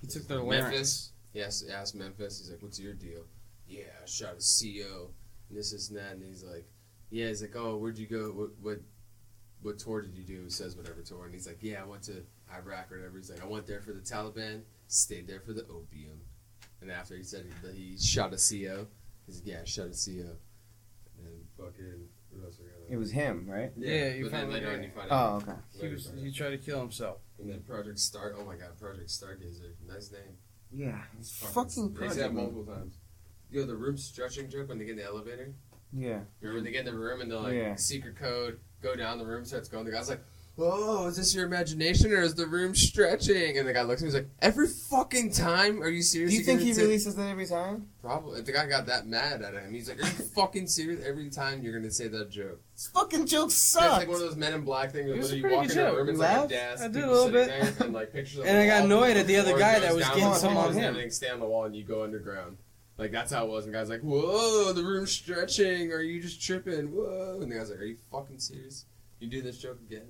he took their Memphis. Yes, asked Memphis. He's like, what's your deal? Yeah, I shot a CO, and this and that, and he's like, yeah, he's like, oh, where'd you go? What tour did you do? He says whatever tour. And he's like, yeah, I went to Iraq or whatever. He's like, I went there for the Taliban, stayed there for the opium. And after he said he shot a CO, he's like, yeah, I shot a CO. And fucking... What else we got? It was him, right? Yeah, you but then found later out. on you find out. Oh, okay. He tried to kill himself. And then Project Star... Oh my god, Project Stargazer. Nice name. Yeah, it's fucking They say that Project. multiple times. Yo, the room stretching joke when they get in the elevator? Yeah. Remember when they get in the room and they're like, Yeah. secret code, go down, the room starts going. The guy's like, whoa, is this your imagination or is the room stretching? And the guy looks at me, he's like, every fucking time? Are you serious? Do you think he releases that every time? Probably. If the guy got that mad at him, he's like, are you fucking serious? Every time you're going to say that joke. This fucking joke It's sucks. like one of those Men in Black things where It was a you pretty walk good in a joke. room, it's You like a laughed? desk, I did people a little sitting bit. there, and like pictures of And I got the annoyed wall, at the other floor guy goes that was down, getting the some walls on and him. everything stay on the wall and you go underground. Like, that's how it was. And the guy's like, whoa, the room's stretching. Are you just tripping? Whoa. And the guy's like, are you fucking serious? You do this joke again?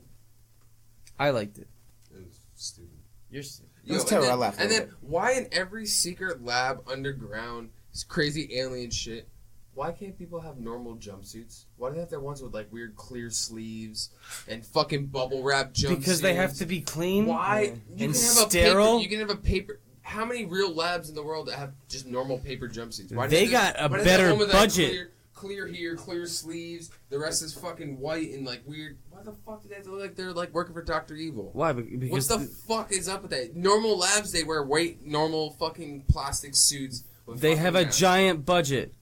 I liked it. It was stupid. You're stupid. It was terrible. I laughed a And little then, why in every secret lab underground, this crazy alien shit, why can't people have normal jumpsuits? Why do they have to have ones with, like, weird clear sleeves and fucking bubble wrap jumpsuits? Because they have to be clean. Why? You And can have sterile? You can have a paper... How many real labs in the world that have just normal paper jumpsuits? Why They does got a why does better that one with, like, budget. Clear here, clear sleeves. The rest is fucking white and like weird. Why the fuck do they have to look like they're like working for Dr. Evil? Why? What Because the fuck is up with that? Normal labs, they wear white, normal fucking plastic suits. With they fucking have a masks. giant budget.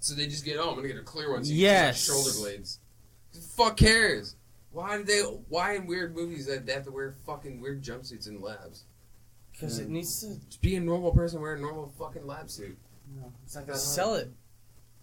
So they just get, oh, I'm gonna get a clear one. So you Yes. can have shoulder blades. Who the fuck cares? Why in weird movies that they have to wear fucking weird jumpsuits in labs? Because it needs to. Just be a normal person wearing a normal fucking lab suit. No, it's not gonna sell it.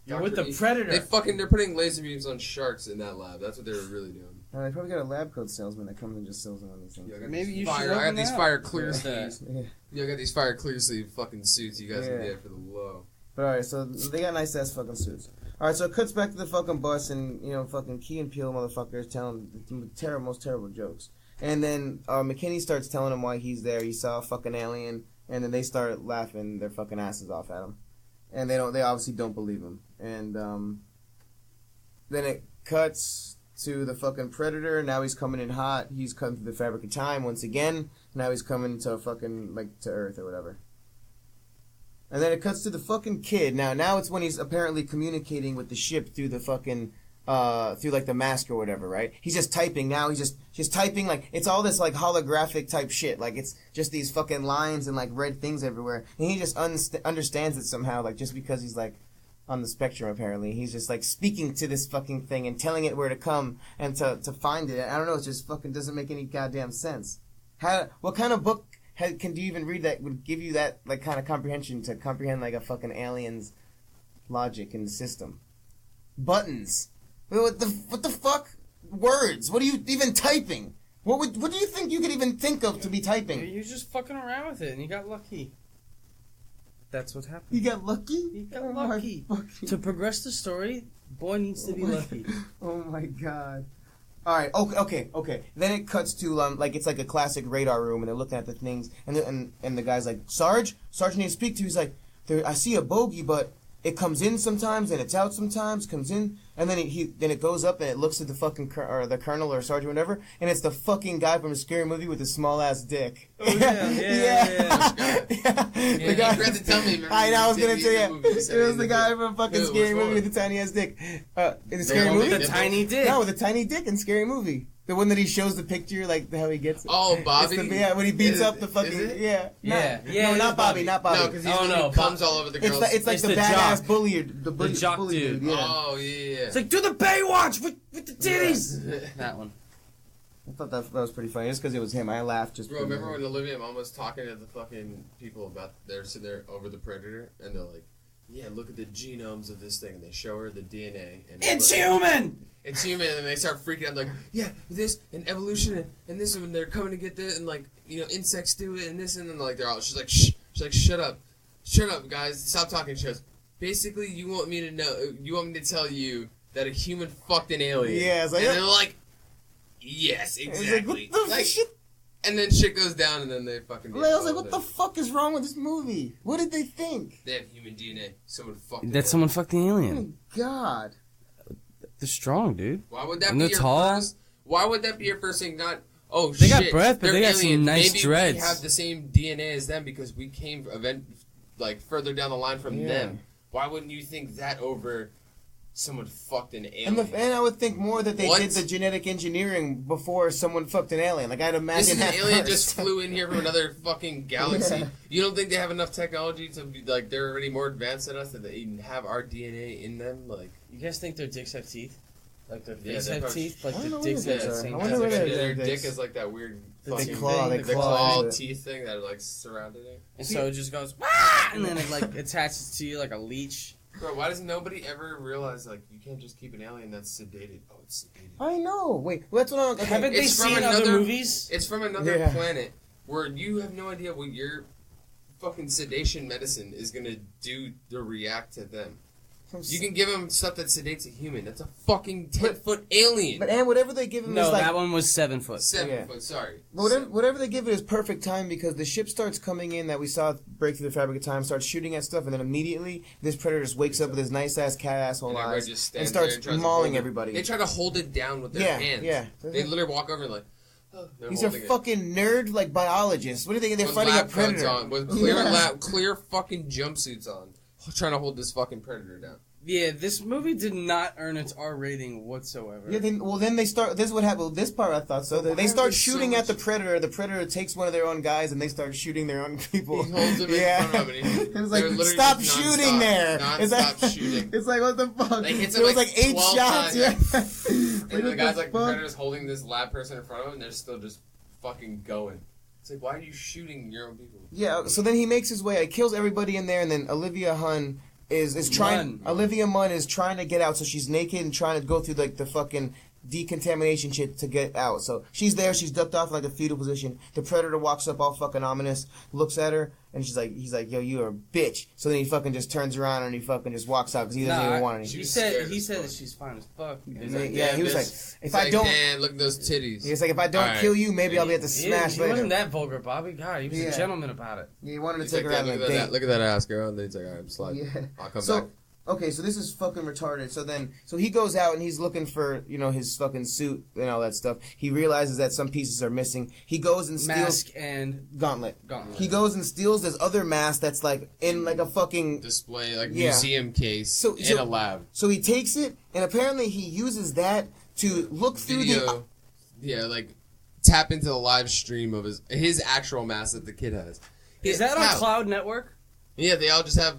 You're Dr. with the E- Predator. They're putting laser beams on sharks in that lab. That's what they were really doing. They probably got a lab coat salesman that comes and just sells them on these things. Yeah, I got Maybe these you should fire, I got open these that. fire clear Yeah. sleeves. Yeah. Yeah, I got these fire clear sleeve fucking suits you guys can Yeah. get for the low. But alright, so they got nice ass fucking suits. Alright, so it cuts back to the fucking bus and, you know, fucking Key and Peele motherfuckers telling the most terrible jokes. And then McKinney starts telling him why he's there. He saw a fucking alien. And then they start laughing their fucking asses off at him. And they obviously don't believe him. And then it cuts to the fucking Predator. Now he's coming in hot. He's come through the fabric of time once again. Now he's coming to fucking, like, to Earth or whatever. And then it cuts to the fucking kid. Now it's when he's apparently communicating with the ship through the fucking, through like the mask or whatever, right? He's just typing now. He's just typing, like, it's all this like holographic type shit. Like, it's just these fucking lines and like red things everywhere. And he just understands it somehow, like, just because he's like on the spectrum apparently. He's just like speaking to this fucking thing and telling it where to come and to find it. I don't know, it just fucking doesn't make any goddamn sense. What kind of book do you even read that would give you that like kind of comprehension to comprehend like a fucking alien's logic in the system? Buttons. What the fuck? Words. What are you even typing? What do you think you could even think of to be typing? You're just fucking around with it, and you got lucky. That's what happened. You got lucky? You got lucky. To progress the story, boy needs to be lucky. Oh my god. Alright, okay. Then it cuts to, like, it's like a classic radar room, and they're looking at the things, and the guy's like, Sarge needs to speak to you. He's like, I see a bogey, but it comes in sometimes, and it's out sometimes, comes in, and then then it goes up, and it looks at the fucking, or the colonel, or sergeant, whatever, and it's the fucking guy from a scary movie with a small-ass dick. Oh, yeah. You forgot to tell me. I know, I was gonna tell you. It was the guy from fucking Scary Movie with the tiny ass dick. In the Scary Movie? With the tiny dick. No, with the tiny dick in Scary Movie. The one that he shows the picture, like how he gets it. Oh, Bobby? When he beats up the fucking... Yeah. Yeah, not Bobby. No, because he comes all over the girls. It's like the badass bully. The jock bully dude. Yeah. Oh, yeah. It's like, do the Baywatch with the titties! That one. I thought that was pretty funny, just because it was him. I laughed just... Bro, remember when Olivia Munn was talking to the fucking people about... They're sitting there over the Predator, and they're like, yeah, look at the genomes of this thing, and they show her the DNA. And It's human! It's human, and they start freaking out, like, yeah, this, and evolution, and this, and they're coming to get this, and, like, you know, insects do it, and this, and then, like, they're all... She's like, shh. She's like, shut up, guys, stop talking. She goes, basically, you want me to tell you that a human fucked an alien. Yeah, it's like... And they're like... Yes, exactly. Like, what the shit? And then shit goes down, and then they fucking... I was like, what the fuck is wrong with this movie? What did they think? They have human DNA. Someone fucked That someone fucked the Oh alien. my god. They're strong, dude. Why would that And be they're your tall. first... Why would that be your first thing? Not... Oh, They shit. got breath, but they're they got some aliens. nice Maybe dreads. we have the same DNA as them because we came further down the line from them. Why wouldn't you think that over someone fucked an alien. And I would think more that they did the genetic engineering before someone fucked an alien. Like, I'd imagine an alien just flew in here from another fucking galaxy. Yeah. You don't think they have enough technology to be, like, they're already more advanced than us, that they even have our DNA in them? Like, you guys think their dicks have teeth? Like their face have teeth? Like the dicks have the same their dick is like that weird fucking the claw teeth thing that, like, surrounded it. And so it just goes, Wah! And then it, like, attaches to you like a leech. Bro, why does nobody ever realize, like, you can't just keep an alien that's sedated? Oh, it's sedated. I know. Wait, that's what I'm... Okay. Haven't they seen other movies? It's from another planet where you have no idea what your fucking sedation medicine is going to do to react to them. You can give him stuff that sedates a human. That's a fucking 10-foot alien. But whatever they give him is like... No, that one was 7 foot. 7 foot, sorry. Whatever they give it is perfect time because the ship starts coming in that we saw break through the fabric of time, starts shooting at stuff, and then immediately this predator just wakes up with his nice-ass cat-asshole eyes and starts mauling everybody. They try to hold it down with their hands. Yeah. They literally walk over and like... These are fucking nerd, like, biologists. What do you think? They're fighting a predator. On, with clear fucking jumpsuits on. Trying to hold this fucking predator down. Yeah, this movie did not earn its R rating whatsoever. Yeah, then they start. This is what happened. This part I thought so. They start shooting at the predator. The predator takes one of their own guys, and they start shooting their own people. He holds him in front of him. It's like, stop shooting there. Non-stop shooting. It's like, what the fuck? Like, it was like 8 shots. Yeah. And the guy's like, the predator's holding this lab person in front of him, and they're still just fucking going. It's like, why are you shooting your own people? Yeah, so then he makes his way, kills everybody in there, and then Olivia Munn is trying... Olivia Munn is trying to get out, so she's naked and trying to go through, like, the fucking decontamination shit to get out. So she's there, she's ducked off in, like, a fetal position. The predator walks up all fucking ominous, looks at her, and he's like, yo, you're a bitch. So then he fucking just turns around and he fucking just walks out because he doesn't even want anything. He said that she's fine as fuck. He was like, if I don't... Man, look at those titties. He's like, if I don't kill you, maybe I'll be able to smash later. He wasn't that vulgar, Bobby. God, he was a gentleman about it. Yeah, he wanted to take her out on a date. Look at that ass, girl. And then he's like, all right, I'm sliding. Yeah. I'll come back. Okay, so this is fucking retarded. So he goes out and he's looking for, his fucking suit and all that stuff. He realizes that some pieces are missing. He goes and steals... Mask and... Gauntlet. He goes and steals this other mask that's, like, in, like, a fucking... display, like, museum case in a lab. So he takes it, and apparently he uses that to look through the... Yeah, like, tap into the live stream of his actual mask that the kid has. Is that on Cloud Network? Yeah, they all just have...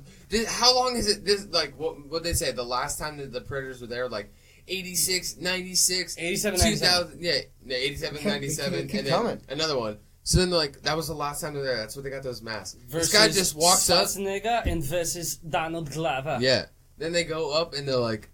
How long is it? This, like, what they say? The last time that the Predators were there, like, 86, 96... 87, 2000... Yeah, 87, 97, and then another one. So then, like, that was the last time they were there. That's what they got those masks. Versus this guy just walks up... Schwarzenegger and versus Donald Glover. Yeah. Then they go up and they're like,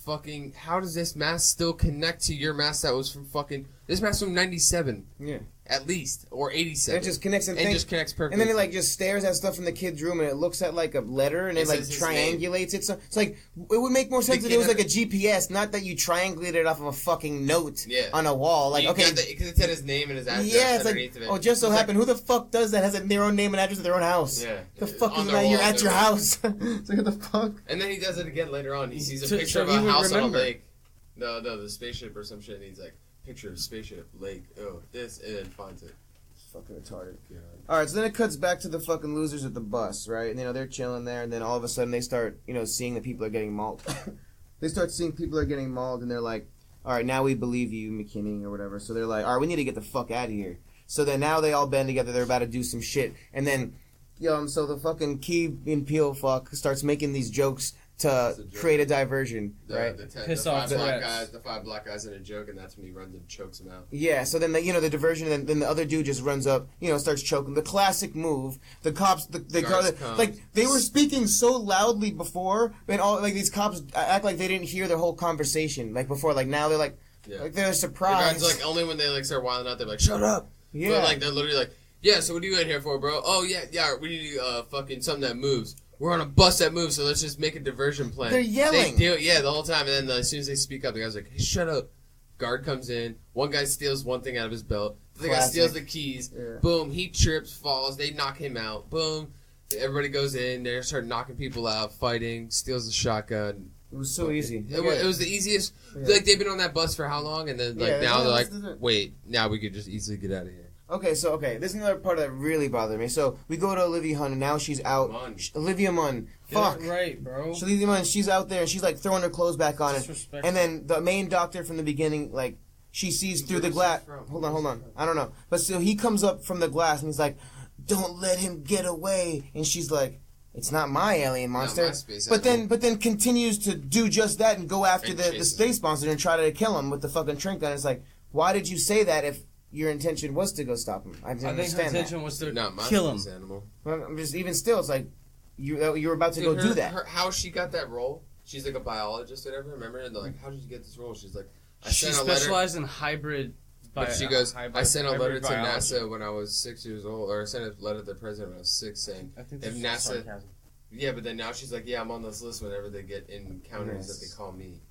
fucking, how does this mask still connect to your mask that was from fucking... This mask from 97. Yeah. At least. Or 87. It just connects and just connects perfectly. And then it, like, just stares at stuff in the kid's room and it looks at, like, a letter and it like, triangulates it. So it's like, it would make more sense if it was, like, a GPS, not that you triangulated it off of a fucking note on a wall. Like, okay. Because it said his name and his address underneath of it. Oh, just so happened. Who the fuck does that? Has their own name and address of their own house? Yeah. The fuck is that? You're at your house. It's like, what the fuck? And then he does it again later on. He sees a picture of a house on a lake. No, the spaceship or some shit, and he's like, picture of spaceship, lake, this, and then finds it. It's fucking retarded. God. Alright, so then it cuts back to the fucking losers at the bus, right? And, they're chilling there, and then all of a sudden they start, seeing that people are getting mauled. They start seeing people are getting mauled, and they're like, alright, now we believe you, McKinney, or whatever. So they're like, alright, we need to get the fuck out of here. So then now they all band together, they're about to do some shit. And then, so the fucking Key and Peele starts making these jokes to create a diversion, right? The five black guys in a joke, and that's when he runs and chokes them out. Yeah, so then the diversion, and then the other dude just runs up, starts choking. The classic move. The cops, they were speaking so loudly before, and all these cops act like they didn't hear their whole conversation, before. Now they're like they're surprised. The guys, only when they start wilding out, they're like, "Shut up!" Yeah, but, they're literally like, "Yeah, so what are you in here for, bro? Oh yeah, we need fucking something that moves." We're on a bus that moves, so let's just make a diversion plan. They're yelling. They do it, the whole time. And then as soon as they speak up, the guy's like, hey, shut up. Guard comes in. One guy steals one thing out of his belt. The other guy steals the keys. Yeah. Boom. He trips, falls. They knock him out. Boom. Everybody goes in. They start knocking people out, fighting, steals the shotgun. It was so easy. It was the easiest. Yeah. They've been on that bus for how long? And then now they're like, wait, now we could just easily get out of here. Okay, this is another part that really bothered me. So we go to Olivia Munn, and now she's out. Olivia Munn. Fuck. Get it right, bro. Olivia Munn, she's out there, and she's like throwing her clothes back on. And then the main doctor from the beginning, like, she sees through the glass. Hold on. I don't know. But so he comes up from the glass, and he's like, don't let him get away. And she's like, it's not my alien monster. But then continues to do just that and go after the space monster and try to kill him with the fucking shrink gun. It's like, why did you say that if your intention was to go stop him? I think her intention was to kill him. Animal. Well, I'm just even still, it's like you were about to go do that. How she got that role? She's like a biologist or whatever. Remember? And they're like, how did you get this role? She's like, she specialized in hybrid. But she goes, I sent a letter to NASA when I was 6 years old, or I sent a letter to the president when I was 6 saying, I think if NASA... Yeah, but then now she's like, yeah, I'm on this list whenever they get encounters that they call me.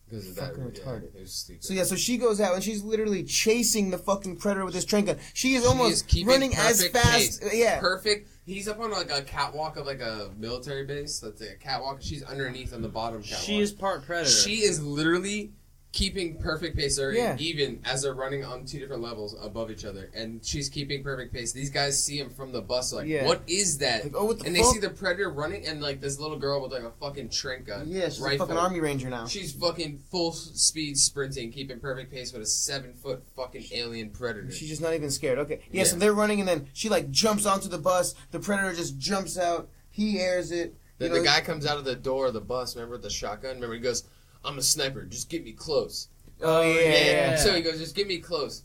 Because of that. Retarded. It was stupid. So she's goes out and she's literally chasing the fucking predator with this train gun. She is almost running as fast. Pace. Yeah. Perfect. He's up on like a catwalk of like a military base. That's like a catwalk. She's underneath on the bottom catwalk. She is part predator. She is literally keeping perfect pace, even as they're running on 2 different levels above each other, and she's keeping perfect pace. These guys see him from the bus, like, what is that? Like, what the fuck? They see the predator running, and like this little girl with like a fucking shrink gun. Yeah, she's a fucking army ranger now. She's fucking full speed sprinting, keeping perfect pace with a 7-foot fucking alien predator. She's just not even scared. Okay, yeah. So they're running, and then she like jumps onto the bus. The predator just jumps out. He airs it. Then the guy comes out of the door of the bus. Remember with the shotgun? Remember he goes, I'm a sniper. Just get me close. Oh, yeah. So he goes, just get me close.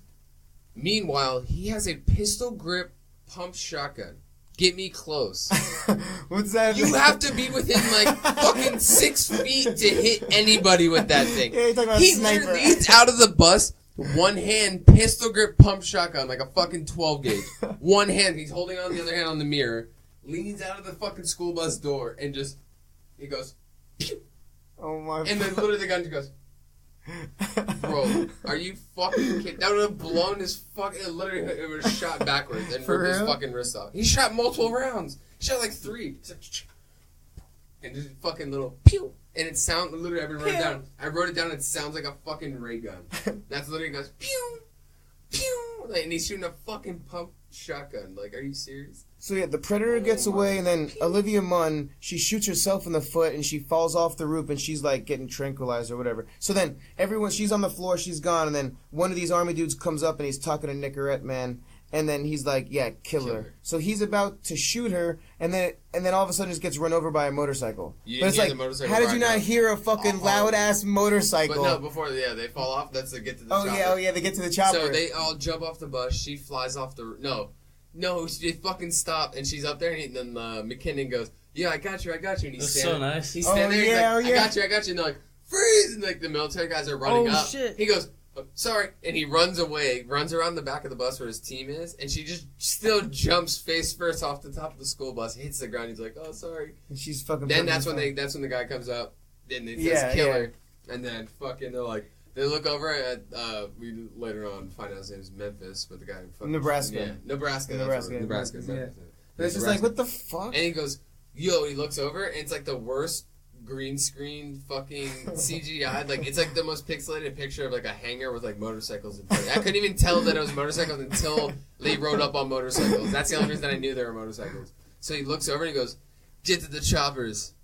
Meanwhile, he has a pistol grip pump shotgun. Get me close. What's that? You have to be within like fucking 6 feet to hit anybody with that thing. Yeah, you're talking about he sniper. literally leads out of the bus, one hand, pistol grip pump shotgun, like a fucking 12 gauge. One hand, he's holding on the other hand on the mirror, leans out of the fucking school bus door, and just, he goes, pew! Oh my. And then literally the gun just goes, bro, are you fucking kidding? That would have blown his fucking... Literally, it would have shot backwards and ripped his fucking wrist off. He shot multiple rounds. He shot like 3. And just fucking little pew. And it sounds... Literally, I wrote it down. It sounds like a fucking ray gun. That's literally goes pew, pew. Like, and he's shooting a fucking pump shotgun. Like, are you serious? So yeah, the predator gets away, and then Olivia Munn, she shoots herself in the foot, and she falls off the roof, and she's like getting tranquilized or whatever. So then she's on the floor, she's gone, and then one of these army dudes comes up, and he's talking to Nicorette Man, and then he's like, yeah, kill her. So he's about to shoot her, and then all of a sudden just gets run over by a motorcycle. But it's like, how did you not hear a fucking loud ass motorcycle? But no, before they fall off. That's to get to the chopper. Oh yeah, they get to the chopper. So they all jump off the bus. She flies off the she fucking stopped, and she's up there, and then McKinnon goes, yeah, I got you, and he's standing. So nice. He's standing there, he's like, I got you, and they're like, freeze, and like the military guys are running up. Shit. He goes, oh, sorry, and he runs away, runs around the back of the bus where his team is, and she just still jumps face first off the top of the school bus, hits the ground, he's like, oh, sorry. And she's fucking... Then that's when the guy comes up, and it says kill her, and then fucking they're like, they look over at, we later on find out his name is Memphis, but the guy who fucking... Nebraska. Yeah, Nebraska. Nebraska. Yeah. But it's just like, what the fuck? And he goes, yo, he looks over, and it's like the worst green screen fucking CGI. Like, it's like the most pixelated picture of like a hangar with like motorcycles in front. I couldn't even tell that it was motorcycles until they rode up on motorcycles. That's the only reason I knew they were motorcycles. So he looks over and he goes, get to the choppers.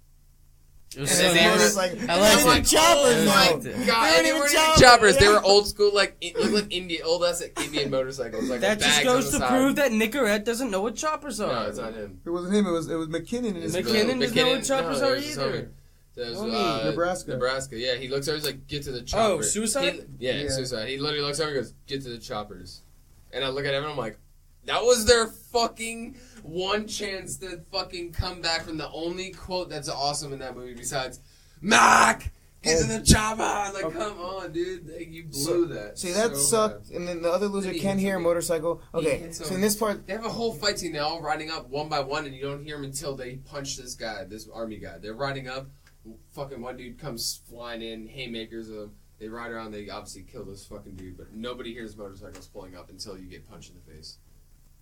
It was so nice. I liked choppers. Oh my god! They weren't even choppers. They were old school, like looked like old ass Indian motorcycles. Like that just goes to prove that Nicorette doesn't know what choppers are. No, it's not him. It wasn't him. It was McKinnon. McKinnon doesn't know what choppers are either. Nebraska. Yeah, he looks over. He's like, "Get to the chopper." Oh, suicide. Suicide. He literally looks over and goes, "Get to the choppers." And I look at him and I'm like, that was their fucking one chance to fucking come back from the only quote that's awesome in that movie besides. Mac, get to the chopper! Like, come on, dude. Like, you blew that. See, that sucked. And then the other loser can't hear a motorcycle. Okay, so in this part... They have a whole fight scene. They're all riding up one by one, and you don't hear them until they punch this guy, this army guy. They're riding up. Fucking one dude comes flying in, haymakers them. They ride around. They obviously kill this fucking dude, but nobody hears motorcycles pulling up until you get punched in the face.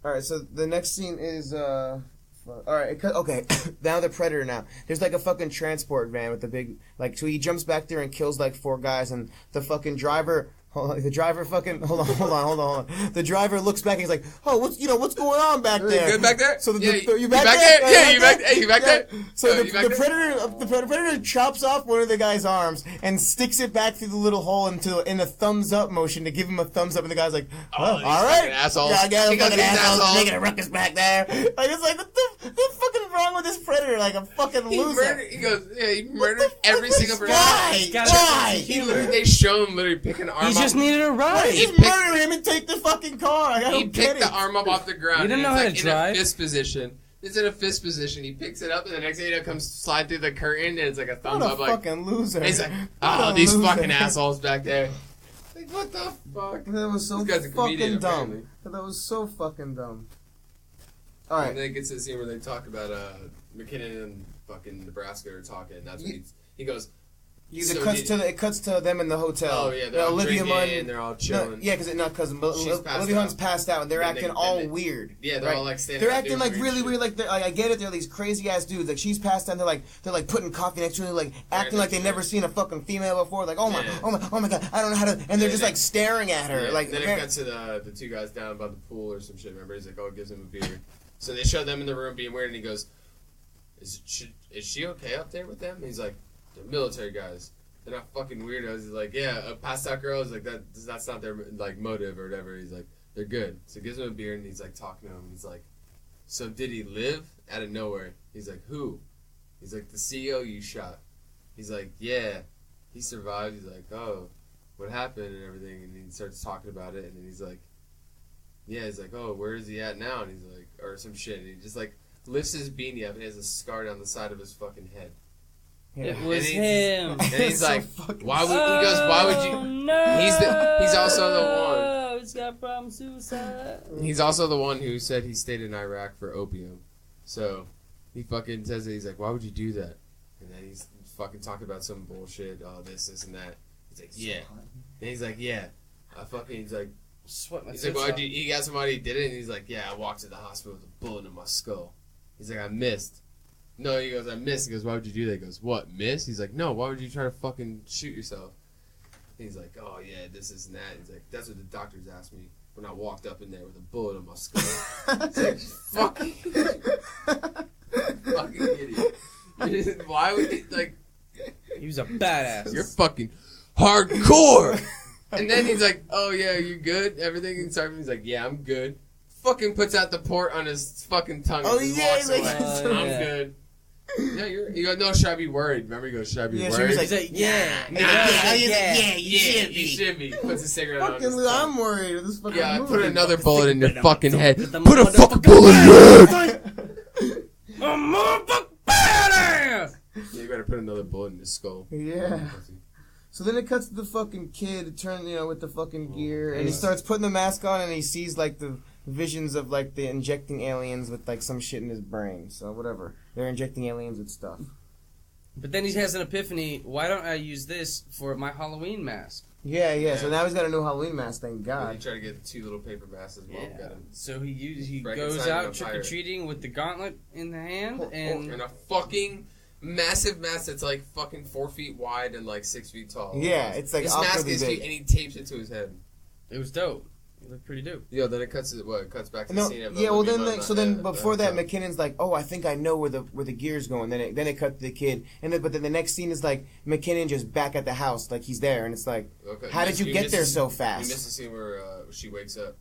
Alright, so the next scene is... Alright, okay, now the Predator now. There's like a fucking transport van with the big, like, so he jumps back there and kills like 4 guys, and the fucking driver Hold on, the driver fucking hold on. The driver looks back and he's like, "Oh, what's going on back there? Good back there? So you back there? Yeah, you back there? So the predator chops off one of the guy's arms and sticks it back through the little hole in a thumbs up motion to give him a thumbs up, and the guy's like, "Oh, all right, assholes, yeah, fucking assholes making a ruckus back there." Like it's like what the fucking wrong with this predator? Like a fucking loser. He murdered every single person. Why? They show him literally pick an arm up. He just needed a ride. Just murder him and take the fucking car. He picked the arm up off the ground. You didn't know how to drive? In a fist position. It's in a fist position. He picks it up, and the next day it comes slide through the curtain, and it's like a thumbs up. What a fucking loser. He's like, these fucking assholes back there. Like, what the fuck? That was so fucking dumb. That was so fucking dumb. All right. And then it gets to the scene where they talk about McKinnon and fucking Nebraska are talking, and that's when he goes. It cuts to them in the hotel. Oh yeah, they're all Olivia Munn, and they're all chilling. Olivia Munn's passed out, and they're acting all weird. Yeah, they're all like standing. They're acting like really weird. Like I get it. They're these crazy ass dudes. Like she's passed out. And they're like putting coffee next to her, like acting like they've never seen a fucking female before. Like oh my god, I don't know how to. And they're just like staring at her. Yeah, like then it cuts to the two guys down by the pool or some shit. Remember, he's like, oh, gives him a beer. So they show them in the room being weird, and he goes, "Is she okay up there with them?" And he's like, "They're military guys. They're not fucking weirdos." He's like, "Yeah, a passed out girl is like that's not their like motive or whatever." He's like, "They're good." So he gives him a beer, and he's like talking to him. He's like, "So did he live?" Out of nowhere, he's like, "Who?" He's like, "The CEO you shot." He's like, "Yeah, he survived." He's like, "Oh, what happened and everything?" And he starts talking about it, and then he's like, "Yeah." He's like, "Oh, where is he at now?" And he's like, or some shit. And he just like lifts his beanie up, and he has a scar down the side of his fucking head. Yeah. It was him. And he's like, why would you? No. He's also the one. He's got problem suicide. He's also the one who said he stayed in Iraq for opium. So he fucking says that he's like, why would you do that? And then he's fucking talking about some bullshit, this and that. He's like, yeah. And he's like, yeah. He's like, well, he got somebody who did it, and he's like, yeah, I walked to the hospital with a bullet in my skull. He's like, I missed. No, he goes, I missed. He goes, why would you do that? He goes, what, miss? He's like, no, why would you try to fucking shoot yourself? And he's like, oh, yeah, this is and that. He's like, that's what the doctors asked me when I walked up in there with a bullet in my skull. It's like, fucking idiot. Why would he, like... He was a badass. You're fucking hardcore! And then he's like, oh, yeah, you good? Everything inside he's like, yeah, I'm good. Fucking puts out the port on his fucking tongue and just walks away. I'm good. Yeah, he goes, no, should I be worried? Remember, he goes, should I be worried? He's like, you should be. Puts a cigarette on his tongue. I'm worried. This fucking movie. Put another bullet in your fucking head. Put a fucking bullet in your head! A motherfucking badass! Yeah, you gotta put another bullet in his skull. Yeah. So then it cuts to the fucking kid, with the fucking gear, and he starts putting the mask on, and he sees, like, the visions of, like, the injecting aliens with, like, some shit in his brain. So, whatever. They're injecting aliens with stuff. But then he has an epiphany, why don't I use this for my Halloween mask? Yeah. So now he's got a new Halloween mask, thank God. He tried to get 2 little paper masks as well. Yeah. So he goes out trick-or-treating with the gauntlet in the hand, and a fucking... massive mask that's like fucking 4 feet wide and like 6 feet tall. Yeah, it's like this mask is big. And he tapes it to his head. It was dope. It looked pretty dope. Yeah, then it cuts back to the scene of before that, McKinnon's like, oh, I think I know where the gear's going. Then it cut to the kid, but then the next scene is like McKinnon just back at the house, like he's there, and it's like, how did you get there so fast? You missed the scene where she wakes up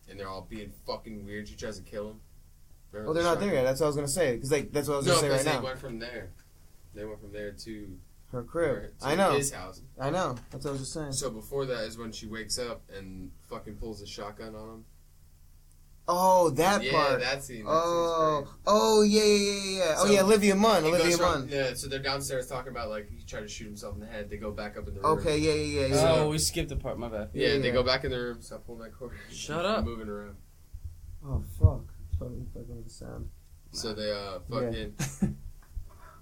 and they're all being fucking weird. She tries to kill him. Well, they're not there yet. That's what I was gonna say. Because that's what I was gonna say right now. They went from there. They went from there to her crib. I know. His house. I know. That's what I was just saying. So before that is when she wakes up and fucking pulls a shotgun on him. Oh, that part. Yeah, that scene. Yeah. Oh, yeah, Olivia Munn. Yeah, so they're downstairs talking about, like, he tried to shoot himself in the head. They go back up in the room. Okay, yeah. Oh, we skipped the part. My bad. Yeah, they go back in the room. Stop pulling that cord. Shut up. Moving around. Oh, fuck. Totally fucking with the sound. So they, fucking...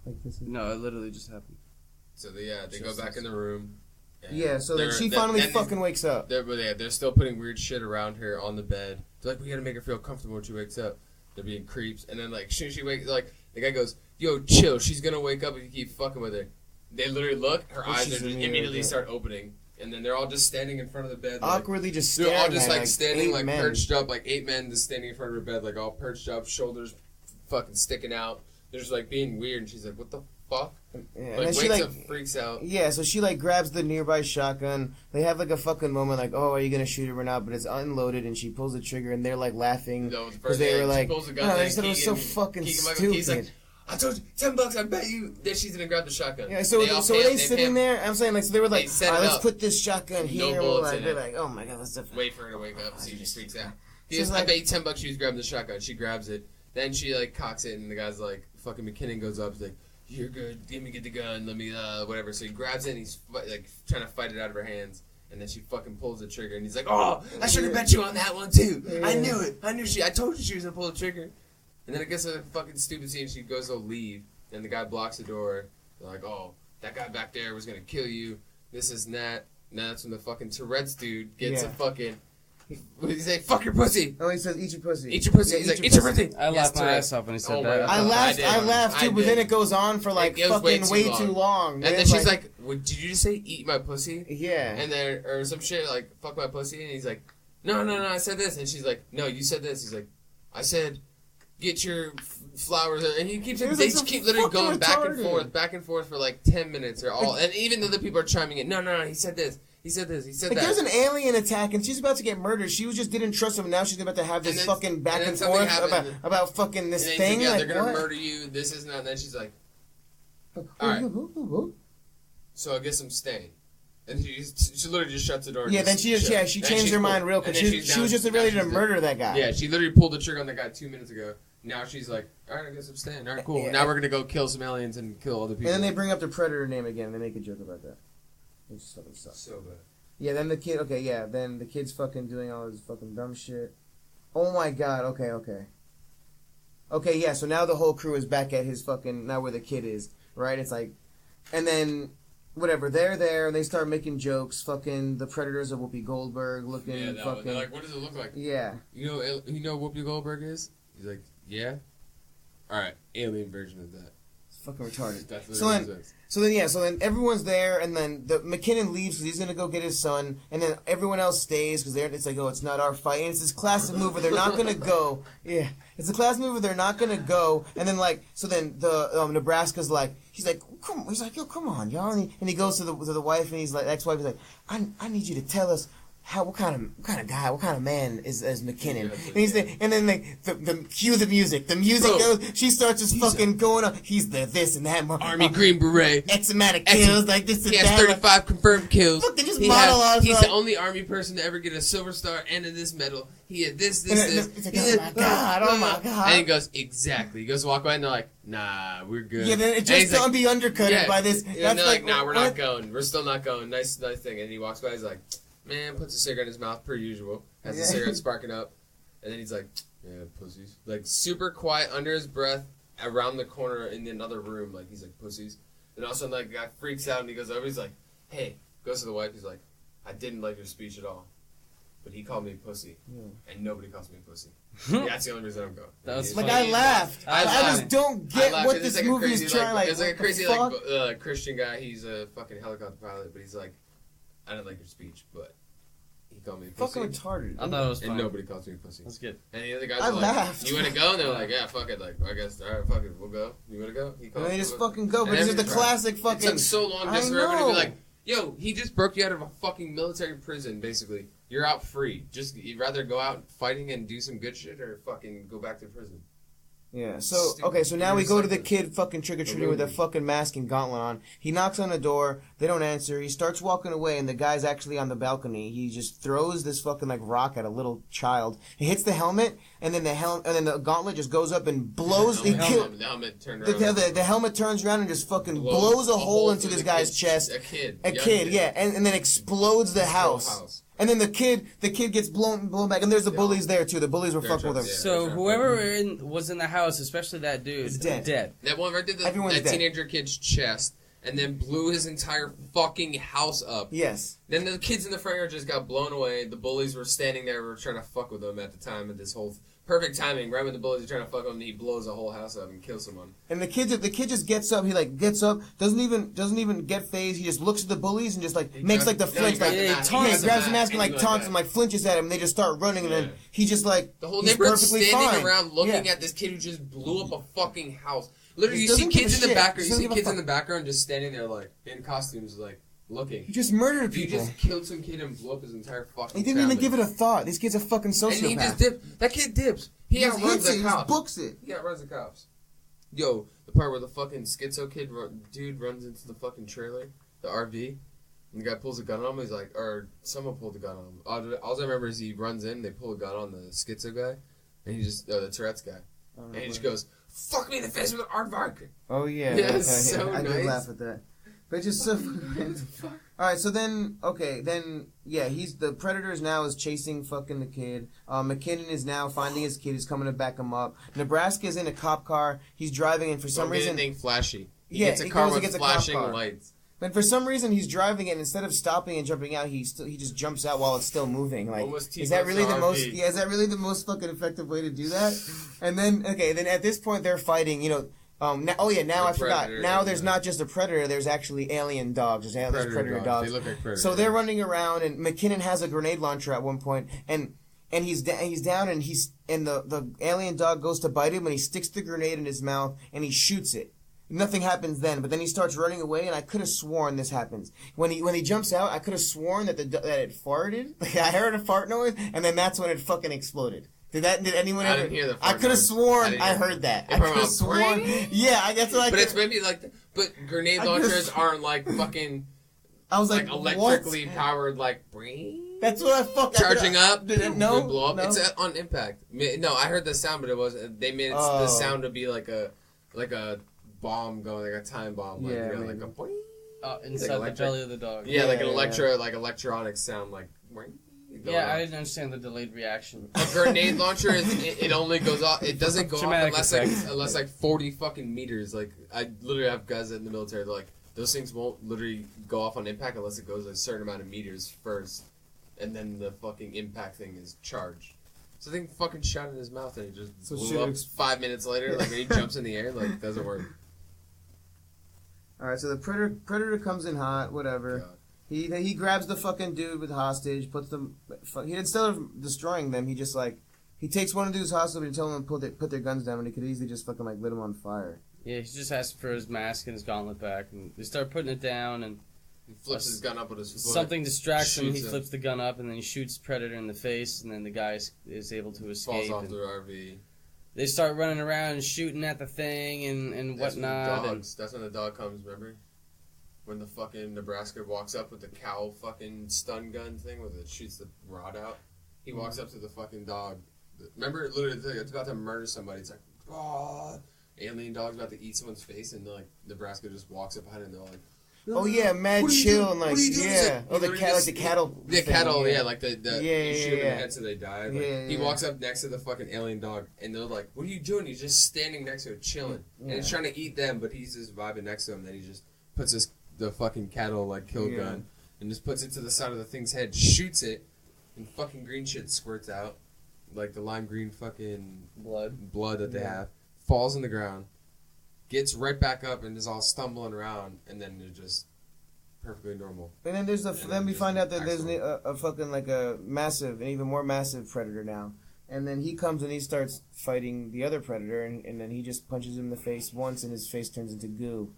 Like this is... No, it literally just happened. So they go back in the room. Yeah, so then she finally fucking wakes up. They're still putting weird shit around her on the bed. They're like, we gotta make her feel comfortable when she wakes up. They're being creeps, and then like she wakes, like the guy goes, "Yo, chill. She's gonna wake up if you keep fucking with her." They literally look. Her eyes immediately start opening, and then they're all just standing in front of the bed. Awkwardly just staring. They're all just like standing, like men. perched up, like 8 men just standing in front of her bed, like all perched up, shoulders fucking sticking out. They're just like being weird, and she's like, "What the fuck?" Yeah, like wakes up, freaks out. Yeah, so she like grabs the nearby shotgun. They have like a fucking moment, like, "Oh, are you gonna shoot him or not?" But it's unloaded, and she pulls the trigger, and they're like laughing because they were like, "Oh, they said it was so fucking stupid." Like, I told you, $10, I bet you. Then she's gonna grab the shotgun. Yeah, so were they sitting there? I'm saying, like, so they were like, all right, let's put this shotgun here. They're like, oh my god, that's different. Wait for her to wake up, so she just freaks out. I bet you $10 she was grabbing the shotgun. She grabs it. Then she, like, cocks it, and the guy's like, fucking McKinnon goes up. He's like, "You're good. Let me get the gun. Let me, whatever." So he grabs it, and he's, like, trying to fight it out of her hands. And then she fucking pulls the trigger, and he's like, "Oh, I should have bet you on that one, too. Yeah. I knew it. I told you she was gonna pull the trigger." And then it gets a fucking stupid scene. She goes to leave, and the guy blocks the door. They're like, "Oh, that guy back there was gonna kill you. This is that." And that's when the fucking Tourette's dude gets a fucking... What did he say? "Fuck your pussy." Oh, he says, "Eat your pussy." Eat your pussy. He's like, "Eat your pussy." I laughed my ass off when he said that. I laughed too, but then it goes on for like fucking way too long. And then she's like, "Did you just say eat my pussy?" Yeah. And then, or some shit like, "Fuck my pussy." And he's like, No, I said this. And she's like, "No, you said this." He's like, "I said, get your flowers." And he keeps, they just keep literally going back and forth for like 10 minutes or all. And even though the people are chiming in, no, he said this. He said this. He said that. There's an alien attack, and she's about to get murdered. She just didn't trust him. Now she's about to have this fucking back and forth about fucking this thing. Yeah, like, they're gonna murder you. This is not. And then she's like, "All right." So I guess I'm staying. And she literally just shuts the door. Yeah, then she changed her mind real quick. She was just ready to murder that guy. Yeah, she literally pulled the trigger on that guy 2 minutes ago. Now she's like, "All right, I guess I'm staying. All right, cool. Now we're gonna go kill some aliens and kill other people." And then they bring up the Predator name again. And they make a joke about that. Which fucking sucks. So bad. Yeah, then the kid. Okay, yeah, then the kid's fucking doing all this fucking dumb shit. Oh my god. Okay. Yeah. So now the whole crew is back at his fucking now where the kid is, right? It's like, and then whatever, they're there and they start making jokes. Fucking the Predators of Whoopi Goldberg looking fucking. They're like, "What does it look like?" Yeah. You know what Whoopi Goldberg is? He's like, "Yeah." All right, alien version of that. It's fucking retarded. That's So then everyone's there, and then the McKinnon leaves because he's gonna go get his son, and then everyone else stays because it's like, "Oh, it's not our fight." And it's this classic move where they're not gonna go. Yeah, it's a classic move where they're not gonna go, and then the Nebraska's like, he's like, "Yo, come on, y'all," and he goes to the wife, and he's like, ex-wife is like, I need you to tell us. What kind of guy, what kind of man is McKinnon? And then the cue the music. The music goes. She starts just fucking going up. He's the this and that. Army Green Beret. X amount of kills, like this and that. He has 35 confirmed kills. Fucking just monologues. He's the only Army person to ever get a Silver Star and this medal. He had this. It's like, oh my god. And he goes, exactly. He goes walk by and they're like, "Nah, we're good." Yeah, then it just don't be undercutted by this. And they're like, "Nah, we're not going. We're still not going." Nice thing. And he walks by. He's like, "Man," puts a cigarette in his mouth per usual. Has the cigarette sparking up. And then he's like, "Yeah, pussies." Like, super quiet under his breath around the corner in another room. Like, he's like, "Pussies." And all of a sudden, like, the guy freaks out and he goes over. He's like, "Hey," goes to the wife. He's like, "I didn't like your speech at all. But he called me pussy. And nobody calls me pussy." That's the only reason I'm going. That was like, I laughed. I just don't get what this movie is trying. There's like a crazy Christian guy. He's a fucking helicopter pilot. But he's like, "I didn't like your speech, but he called me pussy." Fucking retarded. I thought it was fun. And nobody calls me pussy. That's good. And the other guys I are like, laughed. "You want to go?" And they're like, "Yeah, fuck it." Like, I guess, all right, fuck it, we'll go. You want to go? And they just fucking go. But this is the classic fucking. It took so long just for everybody to be like, "Yo, he just broke you out of a fucking military prison, basically. You're out free. Just, you'd rather go out fighting and do some good shit or fucking go back to prison." Yeah, so, okay, so now we go to the kid fucking trick-or-treating with a fucking mask and gauntlet on. He knocks on the door, they don't answer, he starts walking away, and the guy's actually on the balcony. He just throws this fucking, like, rock at a little child. He hits the helmet, and then the gauntlet just goes up and blows... The helmet turned around. The helmet turns around and just fucking blows a hole into this guy's chest. A kid, yeah, and then explodes the house. And then the kid gets blown back, and there's the bullies there too. The bullies were fucking with him. So whoever was in the house, especially that dude, is dead. That one right there, that teenager kid's chest, and then blew his entire fucking house up. Yes. Then the kids in the front yard just got blown away. The bullies were standing there, were trying to fuck with them at the time of this whole perfect timing. Right when the bullets are trying to fuck him, he blows the whole house up and kills someone. And the kid just gets up. He like gets up, doesn't even get phased. He just looks at the bullies and just like makes like the flinch, like he grabs the mask and like taunts and like flinches at him. And they just start running, and then he just like the whole neighborhood's standing around looking at this kid who just blew up a fucking house. Literally, you see kids in the background. You see kids in the background just standing there like in costumes, like. Looking. He just murdered people. He just killed some kid and blew up his entire fucking He didn't even give it a thought. This kid's a fucking sociopath. And he just dipped. That kid dips. He outruns the cops. He books it. He outruns the cops. Yo, the part where the fucking schizo kid dude runs into the fucking trailer, the RV, and the guy pulls a gun on him. He's like, or someone pulled a gun on him. All I remember is he runs in, they pull a gun on the schizo guy, and he just, the Tourette's guy. And he just goes, fuck me in the face with an aardvark. Oh, yeah. Yeah, it's so nice. I did laugh at that. But just so... Alright, so then, he's the Predator now is chasing fucking the kid. McKinnon is now finding his kid. He's coming to back him up. Nebraska's in a cop car. He's driving, and for some reason... anything flashy. He gets a car with flashing lights. But for some reason, he's driving it, and instead of stopping and jumping out, he just jumps out while it's still moving. Like, is that really the most? Yeah, is that really the most fucking effective way to do that? And then, then at this point, they're fighting. Now I forgot. Now there's not just a predator. There's actually alien dogs. There's predator dogs. They look like predators. So they're running around, and McKinnon has a grenade launcher at one point, and he's down, and the alien dog goes to bite him, and he sticks the grenade in his mouth, and he shoots it. Nothing happens then, but then he starts running away, and I could have sworn this happens. When he jumps out, I could have sworn that that it farted. I heard a fart noise, and then that's when it fucking exploded. Did anyone ever? I didn't hear the fart I could have sworn I heard that. I could have sworn. Yeah, I guess what I. But it's maybe like, but grenade launchers aren't like fucking. I was like electrically powered, like. That's what I fucking charging up. Did it no? Blow up. No. It's on impact. No, I heard the sound, but it was they made the sound to be like a bomb going, like a time bomb. Like, like a inside the belly of the dog. Yeah, like an electronic sound, like. Yeah, I didn't understand the delayed reaction. A grenade launcher, it only goes off. It doesn't go off unless like 40 fucking meters. Like I literally have guys in the military. They're like those things won't literally go off on impact unless it goes a certain amount of meters first, and then the fucking impact thing is charged. So I think fucking shot in his mouth and it just blew up 5 minutes later. Like when he jumps in the air, like it doesn't work. All right, so the predator comes in hot. Whatever. God. He grabs the fucking dude with hostage, puts them. Instead of destroying them, he just he takes one of the dudes hostage and tells them to put their guns down, and he could easily just fucking lit them on fire. Yeah, he just asks for his mask and his gauntlet back, and they start putting it down, and he flips his gun up with his foot. Something distracts him. He flips the gun up, and then he shoots Predator in the face, and then the guy is able to escape. Falls off the RV. They start running around and shooting at the thing and whatnot. That's when the dog comes. Remember? When the fucking Nebraska walks up with the cow fucking stun gun thing where it shoots the rod out. He walks up to the fucking dog. Remember, literally, it's about to murder somebody. It's like, oh, alien dog's about to eat someone's face, and like Nebraska just walks up behind it and they're like, oh yeah, mad chill and like, yeah. Oh, the cattle. The cattle, yeah, like the you shoot them in the head so they die. Like, he walks up next to the fucking alien dog, and they're like, what are you doing? He's just standing next to it, chilling. And he's trying to eat them, but he's just vibing next to him, then he just puts the fucking cattle like kill gun and just puts it to the side of the thing's head, shoots it, and fucking green shit squirts out, like the lime green fucking blood that they have, falls on the ground, gets right back up and is all stumbling around, and then they're just perfectly normal. And then then we find out that there's a fucking like a massive, an even more massive predator now. And then he comes and he starts fighting the other predator, and then he just punches him in the face once, and his face turns into goo.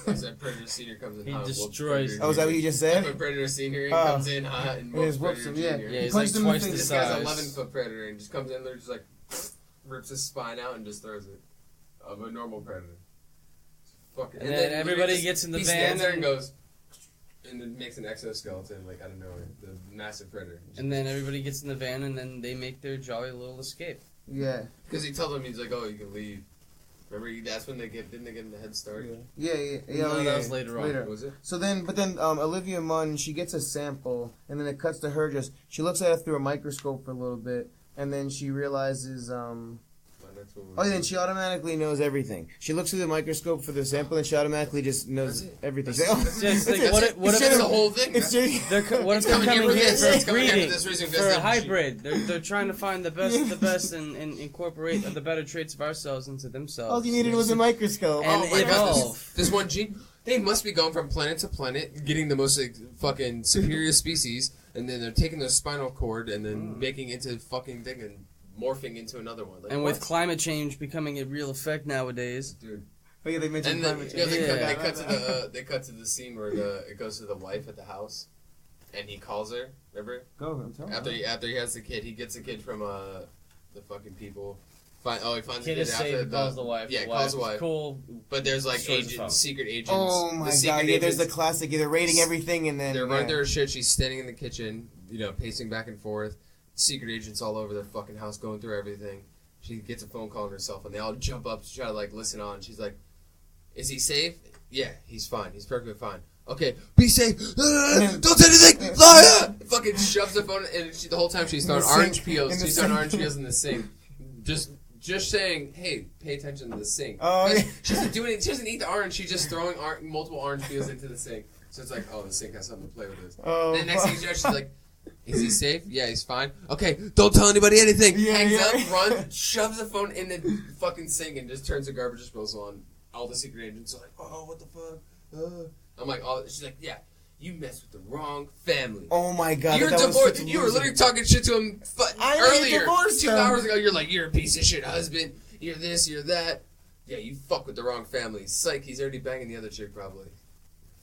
That's that Predator Senior comes in hot. He destroys. Oh, is that what you just said? When Predator Senior comes in hot and whoops him. Yeah, he's like twice the size. This guy's 11-foot predator and just comes in there, just like rips his spine out and just throws it. Of a normal predator. And then everybody gets in the van. He stands there and goes. And then makes an exoskeleton, like, out of nowhere. The massive predator. And then everybody gets in the van, and then they make their jolly little escape. Yeah. Because he tells them, he's like, oh, you can leave. Remember, that's when didn't they get in the head start? Yeah. That was later on. Was it? So then, Olivia Munn, she gets a sample, and then it cuts to her she looks at it through a microscope for a little bit, and then she realizes, Oh, then she automatically knows everything. She looks through the microscope for the sample, and she automatically just knows everything. What if it's the whole thing? What if they're coming here for breeding, for a hybrid? They're trying to find the best, and incorporate the better traits of ourselves into themselves. All you needed was a microscope. And evolve. This one gene. They must be going from planet to planet, getting the most fucking superior species, and then they're taking their spinal cord and then making into fucking thing and morphing into another one. And with climate change becoming a real effect nowadays, dude. But yeah, they mentioned climate change. They cut to the scene where it goes to the wife at the house, and he calls her. Remember? Go. I'm telling you. After he has the kid, he gets the kid from the fucking people. He finds kid the kid is safe. He calls the wife. Yeah, calls the wife. Cool. But there's like secret agents. Oh my god! Yeah, there's the classic. They're raiding everything, and then they're running through her shit. She's standing in the kitchen, pacing back and forth. Secret agents all over their fucking house, going through everything. She gets a phone call on herself, and they all jump up to try to listen on. She's like, "Is he safe? Yeah, he's fine. He's perfectly fine. Okay, be safe. Don't say anything. Liar!" Fucking shoves the phone, and the whole time she's throwing orange peels. She's throwing orange peels in the sink. Just saying, hey, pay attention to the sink. Oh, yeah. She doesn't do anything. She doesn't eat the orange. She's just throwing multiple orange peels into the sink. So it's like, oh, the sink has something to play with this. Oh, then next thing she's like, is he safe? Yeah, he's fine. Okay, don't tell anybody anything. Hangs up, runs, shoves the phone in the fucking sink, and just turns the garbage disposal on. All the secret agents are like, oh, what the fuck? I'm like, oh, she's like, yeah. You messed with the wrong family. Oh my god! You're divorced. You were literally talking shit to him earlier. 2 hours ago, you're like, you're a piece of shit husband. You're this, you're that. Yeah, you fuck with the wrong family. Psych, he's already banging the other chick probably.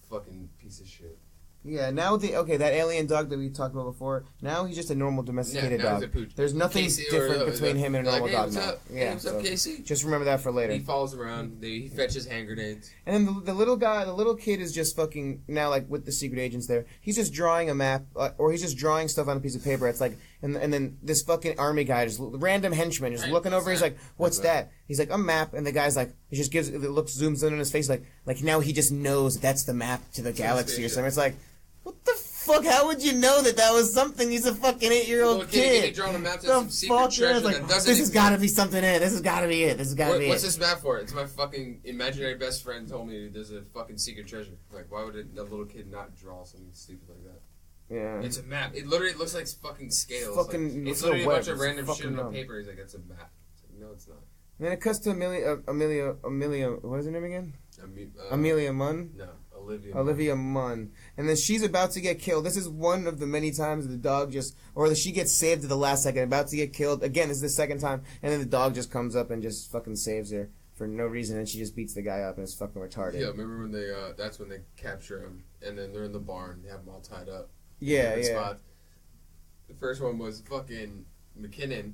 Fucking piece of shit. Yeah, now that alien dog that we talked about before, now he's just a normal domesticated dog. There's nothing different between him and a normal dog now. Yeah, what's up, Casey? Just remember that for later. He follows around. He fetches hand grenades. And then the little kid is just fucking now with the secret agents there. He's just drawing a map, or he's just drawing stuff on a piece of paper. It's like, and then this fucking army guy, just random henchman, just looking over. He's like, "What's that?" He's like, "A map." And the guy's like, he just zooms in on his face, like now he just knows that's the map to the galaxy or something. It's like, what the fuck? How would you know that was something? He's a fucking 8-year-old kid. He drawing a map to some secret treasure that doesn't this has got to be something in it. This has got to be it. This has got to be it. What's this map for? It's my fucking imaginary best friend told me there's a fucking secret treasure. Like, why would a little kid not draw something stupid like that? Yeah. It's a map. It literally looks like fucking scales. It's literally a bunch of random shit on paper. He's like, that's a map. It's like, no, it's not. And then it cuts to Amelia. What is her name again? Amelia Munn. No. Olivia Munn. And then she's about to get killed. This is one of the many times the dog she gets saved at the last second, about to get killed. Again, this is the second time. And then the dog just comes up and just fucking saves her for no reason. And she just beats the guy up and it's fucking retarded. Yeah, remember when that's when they capture him. And then they're in the barn. They have him all tied up. Yeah. Spots. The first one was fucking McKinnon.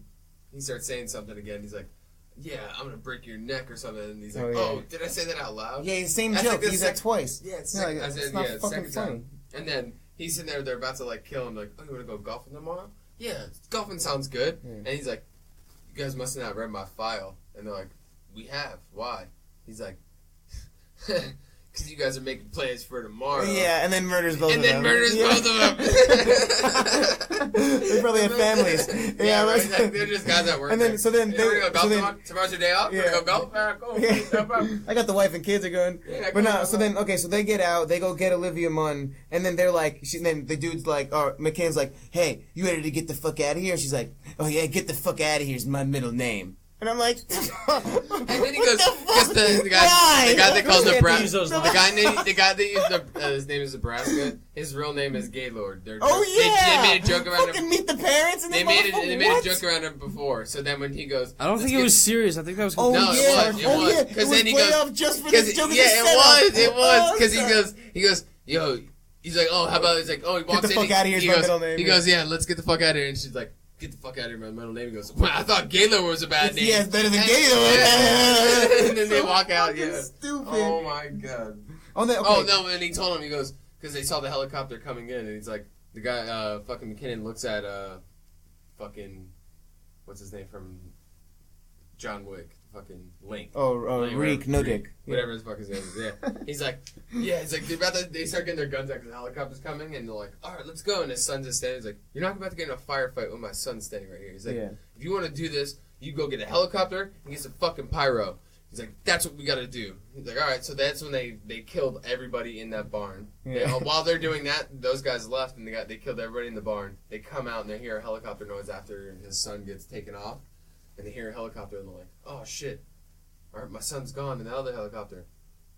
He starts saying something again. He's like, yeah, I'm gonna break your neck or something. And he's like, did I say that out loud? Yeah, same joke. He's like twice. Yeah, it's second time. And then he's in there, they're about to kill him. Like, oh, you wanna go golfing tomorrow? Yeah, golfing sounds good. Yeah. And he's like, you guys must have not read my file. And they're like, we have. Why? He's like, because you guys are making plans for tomorrow. Yeah, and then murders both of them. Both of them. They probably have families. Yeah, right. They're just guys that work. And then, we're gonna go golf tomorrow's your day off. Yeah. We're gonna go golf. Yeah. I got the wife and kids are going. Yeah, but no. So then, so they get out. They go get Olivia Munn, and then they're like, then the dude's like, or McCann's like, hey, you ready to get the fuck out of here? And she's like, oh yeah, get the fuck out of here is my middle name. And I'm like, and then he goes, the guy they call Nebraska, the guy they use, his name is Nebraska. His real name is Gaylord. They made a joke around him. Meet the parents. And they made a joke around him before. So then when he goes, I don't think it was serious. I think that was. No, it was. Because then he goes, just for this joke. Yeah, it was. Because he goes, yo. He's like, oh, how about? He's like, oh, he walks in. Get the fuck out of here. Is my middle name. He goes, yeah, let's get the fuck out of here. And she's like, get the fuck out of here, my middle name. He goes, well, I thought Gaylord was a bad name. Yeah, it's better than Gaylord. And then they walk out. Yeah. Stupid. Oh my god. Oh no, and he told him, he goes, because they saw the helicopter coming in, and he's like, the guy, fucking McKinnon looks at, fucking, what's his name from John Wick, fucking Link. Reek, no dick. Whatever his fuck his name is, yeah. He's like, they start getting their guns out because the helicopter's coming, and they're like, alright, let's go, and his son's just standing, he's like, you're not about to get in a firefight with my son standing right here. He's like, if you want to do this, you go get a helicopter and get some fucking pyro. He's like, that's what we gotta do. He's like, all right. So that's when they killed everybody in that barn. Yeah. While they're doing that, those guys left and they killed everybody in the barn. They come out and they hear a helicopter noise after his son gets taken off, and they hear a helicopter and they're like, oh shit, all right, my son's gone in the other helicopter.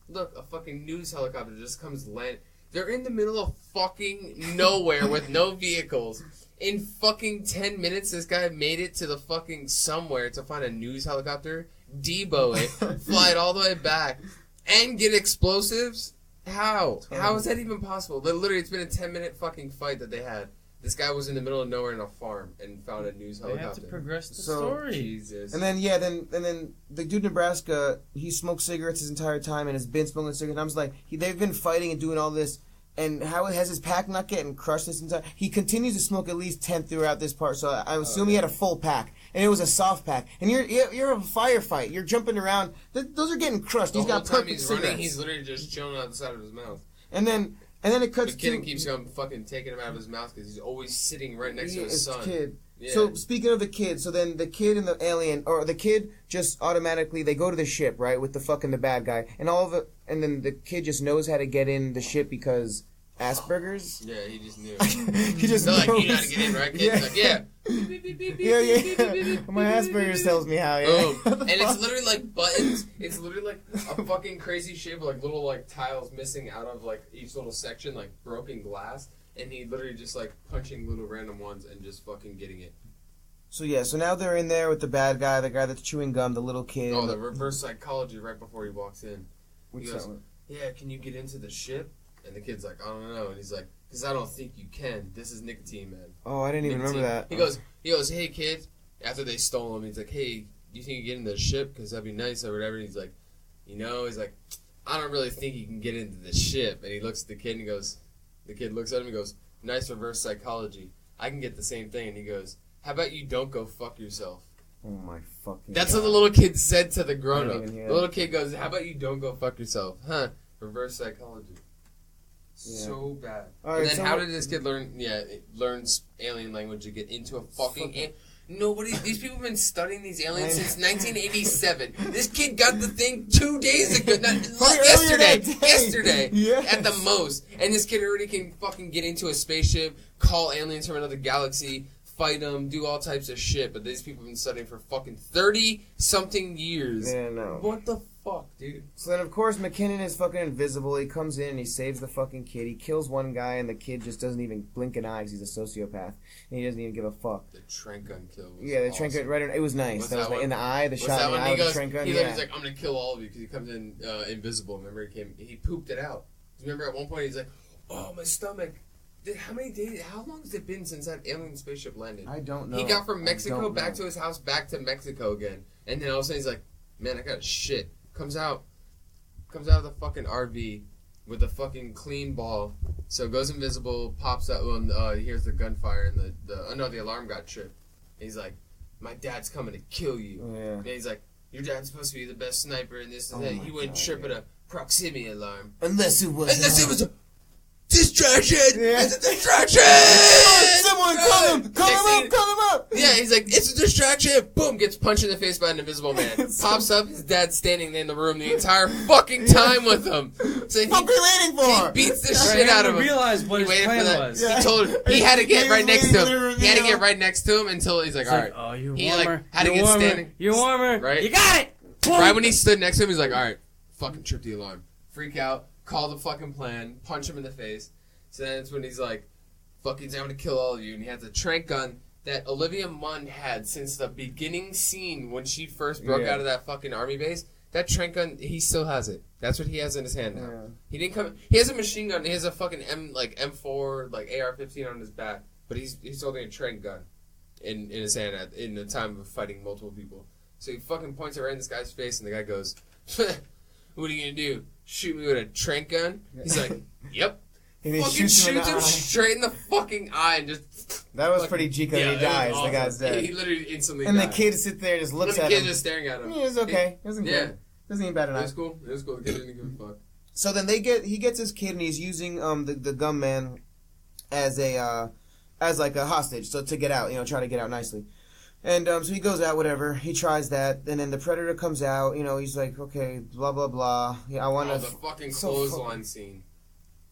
Look, a fucking news helicopter just comes land. They're in the middle of fucking nowhere with no vehicles. In fucking 10 minutes, this guy made it to the fucking somewhere to find a news helicopter, debo it, fly it all the way back, and get explosives? How? How is that even possible? Literally, it's been a 10-minute fucking fight that they had. This guy was in the middle of nowhere in a farm and found a news helicopter. They have to progress the story. Jesus. And then the dude in Nebraska, he smoked cigarettes his entire time and has been smoking cigarettes. And I was like, they've been fighting and doing all this. And how has his pack not getting crushed this entire... He continues to smoke at least 10 throughout this part, so I assume he had a full pack. And it was a soft pack. And you're a firefight. You're jumping around. Those are getting crushed. He's got perfect cigarettes. Running, he's literally just chilling out the side of his mouth. And then it cuts to... The kid keeps on fucking taking him out of his mouth because he's always sitting right next to his son. Kid. Yeah. So, speaking of the kid, so then the kid and the alien, or the kid just automatically, they go to the ship, right, with the bad guy. And then the kid just knows how to get in the ship because... Asperger's? Yeah, he just knew. He just knows. Like, you know how to get in, right, kid? Yeah. Like, yeah. Yeah. My Asperger's tells me how, yeah. And it's literally like buttons. It's literally like a fucking crazy shape of like little like tiles missing out of like each little section, like broken glass. And he literally just like punching little random ones and just fucking getting it. So now they're in there with the bad guy, the guy that's chewing gum, the little kid. Oh, the reverse psychology right before he walks in. What's He goes, that one? yeah, can you get into the ship? And the kid's like, I don't know. And he's like, because I don't think you can. This is nicotine, man. Oh, I didn't even remember that. He goes, hey, kid. After they stole him, he's like, hey, do you think you can get into the ship? Because that'd be nice or whatever. And he's like, he's like, I don't really think you can get into the ship. And he looks at the kid and he goes, the kid looks at him and goes, nice reverse psychology. I can get the same thing. And he goes, how about you don't go fuck yourself? Oh, my fucking That's God. what the little kid said to the grown-up. The The little kid goes, how about you don't go fuck yourself? Huh, reverse psychology. Yeah. So bad. Right, and then how did this kid learn alien language to get into a fucking... These people have been studying these aliens since 1987. This kid got the thing 2 days ago. Yesterday. Yes. At the most. And this kid already can fucking get into a spaceship, call aliens from another galaxy, fight them, do all types of shit. But these people have been studying for fucking 30-something years. Yeah, no. What the fuck, dude? So then, of course, McKinnon is fucking invisible. He comes in and he saves the fucking kid. He kills one guy, and the kid just doesn't even blink an eye because he's a sociopath. And he doesn't even give a fuck. The trank gun kill was the awesome. trank gun, right? It was nice. What's that was that in the eye, the shot in the eye with the trank gun. He's like, I'm going to kill all of you because he comes in invisible. Remember, he pooped it out. Remember, at one point, he's like, oh, my stomach. How long has it been since that alien spaceship landed? I don't know. He got from Mexico back to his house, back to Mexico again. And then all of a sudden he's like, man, I got shit. Comes out of the fucking RV with a fucking clean ball. So goes invisible, pops out, he hears the gunfire and the alarm got tripped. And he's like, my dad's coming to kill you. Yeah. And he's like, your dad's supposed to be the best sniper and this and that. He wouldn't trip at a proximity alarm. Unless it was a distraction! Yeah. It's a distraction! Someone call him! Call him up! Yeah, he's like, it's a distraction! Boom! Gets punched in the face by an invisible man. Pops up, his dad's standing in the room the entire fucking time with him. So what are you waiting for? He beats the shit out of him. He realized what his plan was. Yeah. He told him, he had to get right next to him. He had to get right next to him until he's like, alright. Oh, you're he warmer. Had to get standing. You're warmer. Right? You got it! Right when he stood next to him, he's like, alright, fucking trip the alarm. Freak out, call the fucking plan, punch him in the face. So then it's when he's like, fucking, I'm gonna kill all of you. And he has a trank gun that Olivia Munn had since the beginning scene when she first broke out of that fucking army base. That trank gun, he still has it. That's what he has in his hand now. Yeah. He has a machine gun. He has a fucking M4, like AR-15 on his back. But he's holding a trank gun in his hand in the time of fighting multiple people. So he fucking points it right in this guy's face, and the guy goes, what are you gonna do? Shoot me with a trank gun? He's like, yep. And he fucking shoots him straight in the fucking eye and just... That was pretty G because he dies. Awesome. The guy's dead. He literally instantly and died. the kid sits there and just looks at him. The kid just staring at him. Yeah, it's okay. It wasn't good. Doesn't even bad enough. It was cool. The kid didn't give a fuck. So then he gets his kid and he's using the gunman as like a hostage, so to get out, try to get out nicely. And so he goes out, whatever. He tries that, and then the Predator comes out. You know, he's like, okay, blah blah blah. Yeah, I want to. Oh, the fucking clothesline scene.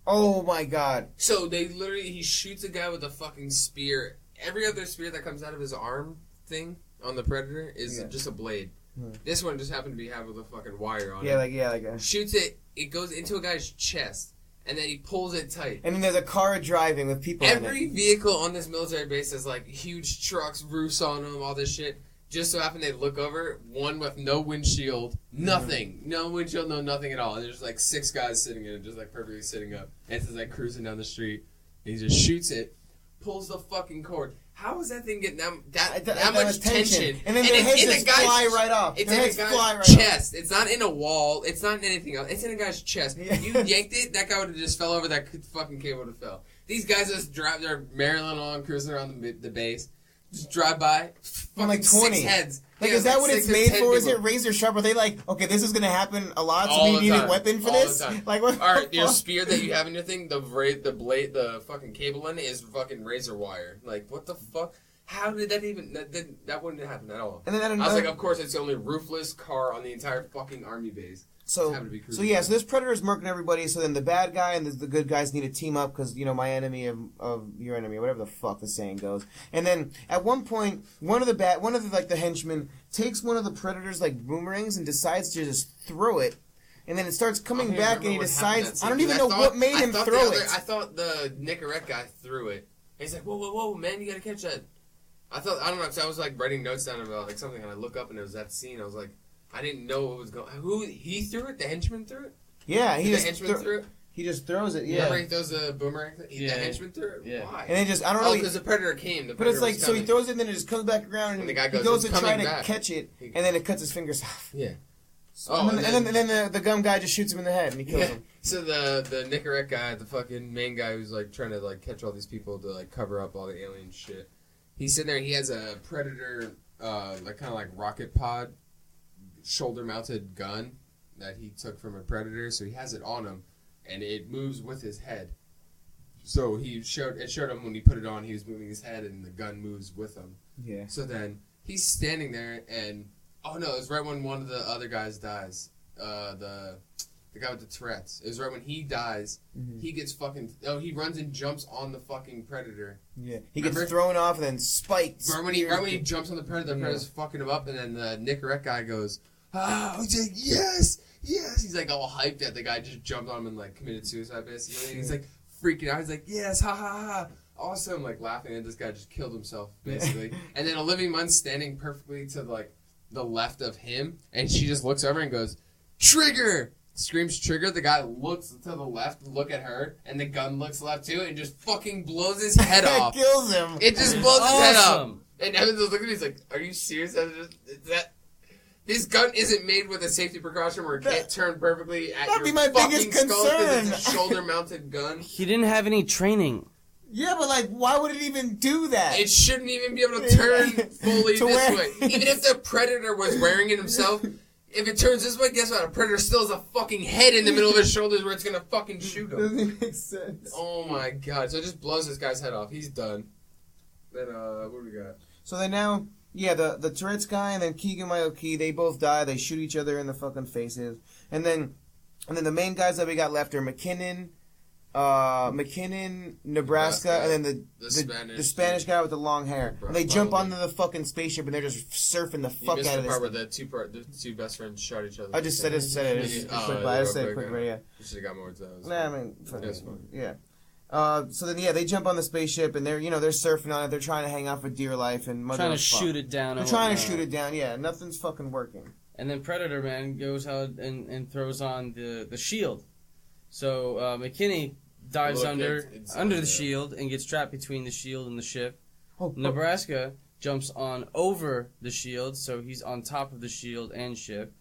Oh my god. So he shoots a guy with a fucking spear. Every other spear that comes out of his arm thing on the Predator is just a blade. This one just happened to have with a fucking wire on it. Like shoots it. It goes into a guy's chest, and then he pulls it tight. And then there's a car driving with people in it. Every vehicle on this military base has like huge trucks, roofs on them, all this shit. Just so happen they look over, one with no windshield, nothing. No windshield, no nothing at all. And there's like 6 guys sitting in it, just like perfectly sitting up. And it's just like cruising down the street. And he just shoots it, pulls the fucking cord. How is that thing getting that much tension? And then their heads just fly right off. It's in a guy's chest. It's not in a wall. It's not in anything else. It's in a guy's chest. You yanked it, that guy would have just fell over, that fucking cable would have fell. These guys just drive, they're barreling along, cruising around the base. Just drive by, fucking like 20 6 heads. Like, is that what it's made for? Is it razor sharp? Are they like, okay, this is gonna happen a lot, so we need a weapon for this? Like, what? All right, your spear that you have in your thing, the blade, the fucking cable in it is fucking razor wire. Like, what the fuck? How did that even? That wouldn't happen at all. And then I was like, of course, it's the only roofless car on the entire fucking army base. So this Predator is murking everybody. So then the bad guy and the good guys need to team up because, you know, my enemy of your enemy, or whatever the fuck the saying goes. And then at one point, one of the henchmen takes one of the Predator's like boomerangs and decides to just throw it. And then it starts coming back, and he decides. I don't even know what made him throw it. I thought the Nicorette guy threw it. And he's like, whoa, man, you gotta catch that. I don't know. So I was like writing notes down about like something, and I look up and it was that scene. I was like, I didn't know what was going. He threw it? The henchman threw it? Yeah, the henchman threw it. He just throws it. Yeah. Remember he throws the boomerang? The henchman threw it. Yeah. Why? And then just I don't know. Because the Predator came. But it's like so he throws it, and then it just comes back around, and the guy he goes to try to catch it, and then it cuts his fingers off. Yeah. And then the gum guy just shoots him in the head, and he kills him. So the Nicorette guy, the fucking main guy who's like trying to like catch all these people to like cover up all the alien shit. He's sitting there. He has a Predator, like kind of like rocket pod, shoulder-mounted gun that he took from a Predator. So he has it on him, and it moves with his head. So it showed him when he put it on, he was moving his head, and the gun moves with him. Yeah. So then he's standing there, and oh no, it's right when one of the other guys dies. The guy with the Tourette's. It was right when he dies. Mm-hmm. He gets fucking. Oh, he runs and jumps on the fucking Predator. Yeah. He gets thrown off and then spiked. Right when he jumps on the Predator, the Predator's fucking him up, and then the Nicorette guy goes, he's like, yes. He's like all hyped that the guy just jumped on him and like committed suicide, basically. And he's like freaking out. He's like, yes, ha ha ha. Awesome, like laughing, and this guy just killed himself, basically. And then Olivia Munn's standing perfectly to like the left of him, and she just looks over and goes, trigger! Screams trigger, the guy looks to the left, look at her, and the gun looks left too, and just fucking blows his head off. It kills him. It just blows his head off. And Evan's looking at me, he's like, are you serious? This gun isn't made with a safety precaution where it can't turn perfectly at your fucking skull because it's a shoulder-mounted gun. He didn't have any training. Yeah, but like, why would it even do that? It shouldn't even be able to turn fully this way. Even if the Predator was wearing it himself, if it turns this way, guess what? A Predator still has a fucking head in the middle of his shoulders where it's gonna fucking shoot him. Doesn't make sense. Oh my god. So it just blows this guy's head off. He's done. Then, what do we got? So then now, yeah, the Tourette's guy and then Keegan-Michael-Key, they both die. They shoot each other in the fucking faces. And then the main guys that we got left are McKinnon, Nebraska, and then the Spanish guy with the long hair. And they jump onto the fucking spaceship and they're just surfing the fuck out of this. The part where the two best friends shot each other. I just said it. I just said it quick, yeah. You should have got more to that. Nah, I mean, yeah. So then, yeah, they jump on the spaceship and they're surfing on it. They're trying to hang out for dear life and trying to shoot it down. They're trying to shoot it down. Yeah, nothing's fucking working. And then Predator man goes out and throws on the shield. So McKinney dives under the shield and gets trapped between the shield and the ship. Nebraska jumps on over the shield, so he's on top of the shield and ship.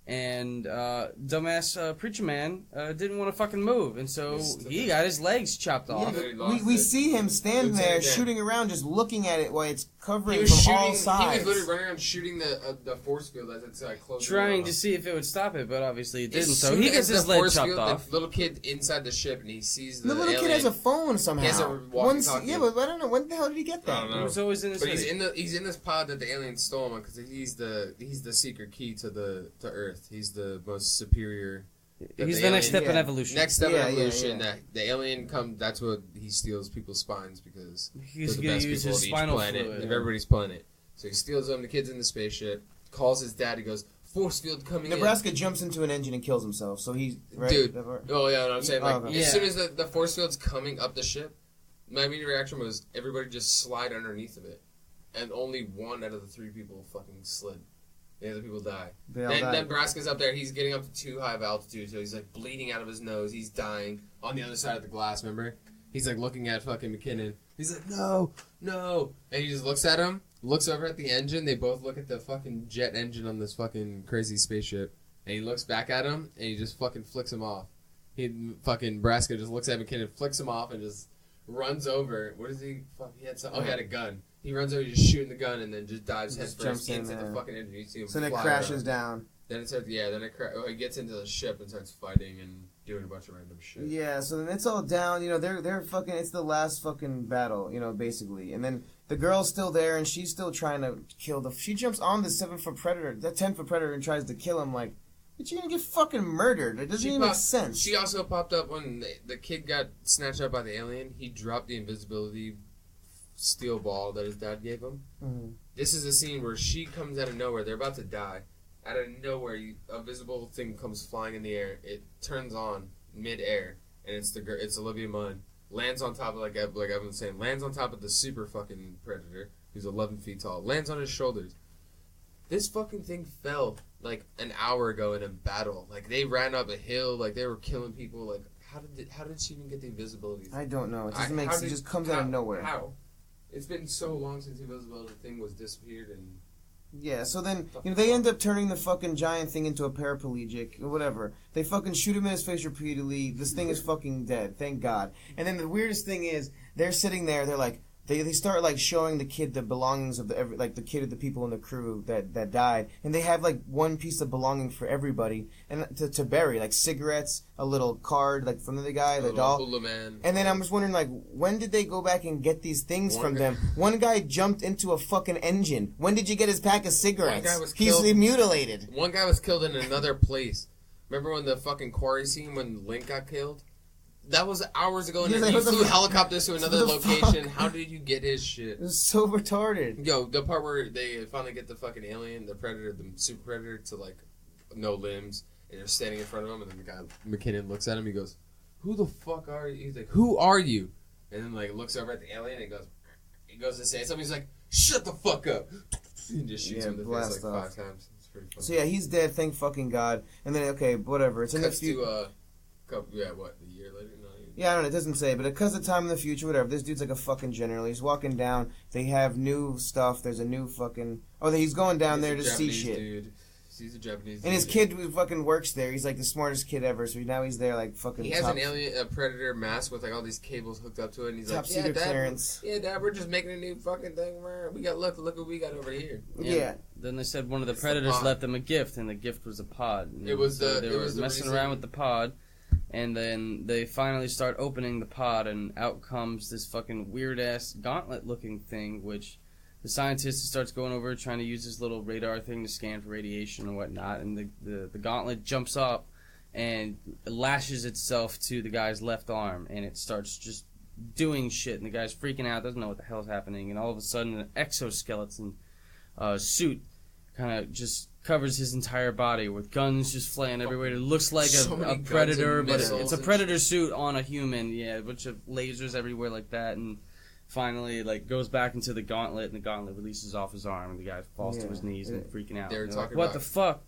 And dumbass preacher man didn't want to fucking move, and so he got his legs chopped off. Yeah, we see him standing there shooting around, just looking at it while it's covering was from shooting. all sides. He was literally running around shooting the force field as it's close. Trying to see if it would stop it, but obviously it didn't. As So soon he as gets the his leg force chopped field, off. The little kid inside the ship, and he sees the little alien. kid has a phone somehow. He has a walkie-talkie. Yeah, but I don't know. When the hell did he get that? I don't know. He was always in his But hoodie. he's in this pod that the alien stole him because he's the secret key to Earth. He's the most superior. He's the next step in evolution. Next step in Yeah, evolution. yeah. That the alien comes. That's what he steals people's spines because He's they're the gonna best use people his of each spinal planet fluid. of everybody's planet. So he steals them. The kid's in the spaceship. Calls his dad. He goes, "Force field coming in." Nebraska jumps into an engine and kills himself. So he's right. Dude. Oh yeah, no, I'm saying like okay. as soon as the force field's coming up the ship, my immediate reaction was everybody just slide underneath of it, and only one out of the 3 people fucking slid. The other people die. Then Nebraska's up there. He's getting up to too high of altitude, so he's like bleeding out of his nose. He's dying on the other side of the glass. Remember? He's like looking at fucking McKinnon. He's like, no, and he just looks at him. Looks over at the engine. They both look at the fucking jet engine on this fucking crazy spaceship. And he looks back at him, and he just fucking flicks him off. Fucking Nebraska just looks at McKinnon, flicks him off, and just runs over. What is he? Fuck, he had a gun. He runs over, just shooting the gun, and then just dives headfirst into the fucking engine. You see him so then it fly crashes around. down. Then it starts, he gets into the ship and starts fighting and doing a bunch of random shit. Yeah, so then it's all down. You know, they're fucking. It's the last fucking battle. You know, basically, and then the girl's still there, and she's still trying to kill the. She jumps on the 7-foot predator, that 10-foot predator, and tries to kill him. Like, but you're gonna get fucking murdered. It doesn't even make sense. She also popped up when the kid got snatched up by the alien. He dropped the invisibility steel ball that his dad gave him. Mm-hmm. This is a scene where she comes out of nowhere. They're about to die. Out of nowhere, a visible thing comes flying in the air. It turns on mid-air, and it's Olivia Munn. Lands on top of, like Evan was saying, lands on top of the super fucking predator, who's 11 feet tall. Lands on his shoulders. This fucking thing fell, like, an hour ago in a battle. Like, they ran up a hill, like, they were killing people. Like, how did she even get the invisibility? I don't know. It doesn't make sense. It just comes out of nowhere. How? It's been so long since the invisibility thing was disappeared, and... Yeah, so then, you know, they end up turning the fucking giant thing into a paraplegic, or whatever. They fucking shoot him in his face repeatedly. This thing is fucking dead, thank God. And then the weirdest thing is, they're sitting there, they're like, they start, like, showing the kid the belongings of the kid of the people in the crew that died. And they have, like, one piece of belonging for everybody and to bury, like cigarettes, a little card, like, from the guy, the doll. Hula man. And then I'm just wondering, like, when did they go back and get these things from them? One guy jumped into a fucking engine. When did you get his pack of cigarettes? One guy was He's killed. mutilated. One guy was killed in another place. Remember when the fucking quarry scene when Link got killed? That was hours ago, and Yeah, then you what the flew fuck? helicopters to another What the location. fuck? How did you get his shit? It was so retarded. Yo, the part where they finally get the fucking alien, the predator, the super predator, to, like, no limbs, and they're standing in front of him, and then the guy, McKinnon, looks at him, he goes, "Who the fuck are you?" He's like, "Who are you?" And then, like, looks over at the alien, and he goes to say something, he's like, "Shut the fuck up!" And just shoots him in the face, like, 5 times. It's pretty funny. So yeah, he's dead, thank fucking God. And then, okay, whatever. It's in the Cuts future. to, a year later? No, Yeah, I don't know, it doesn't say, but it cuts the time in the future, whatever. This dude's like a fucking general. He's walking down, they have new stuff, there's a new fucking... Oh, he's going down there to see shit. Dude. He's a Japanese dude. And his kid who fucking works there, he's like the smartest kid ever, so now he's there like fucking He has a predator mask with like all these cables hooked up to it, and he's top like, "Yeah, secret Dad, clearance. yeah, Dad, we're just making a new fucking thing. We got look what we got over here." Yeah. Then they said one of the It's predators the left them a gift, and the gift was a pod. And It was so the- they it were was the messing reason- around with the pod, and then they finally start opening the pod, and out comes this fucking weird ass gauntlet looking thing, which the scientist starts going over trying to use this little radar thing to scan for radiation and whatnot, and the gauntlet jumps up and lashes itself to the guy's left arm, and it starts just doing shit, and the guy's freaking out, doesn't know what the hell's happening, and all of a sudden an exoskeleton suit kind of just covers his entire body with guns just flying everywhere. It looks like So many a guns predator, and but missiles it's a and predator suit on a human. Yeah, a bunch of lasers everywhere like that, and finally like goes back into the gauntlet, and the gauntlet releases off his arm, and the guy falls to his knees and freaking out. They were They're talking like, what about- the fuck?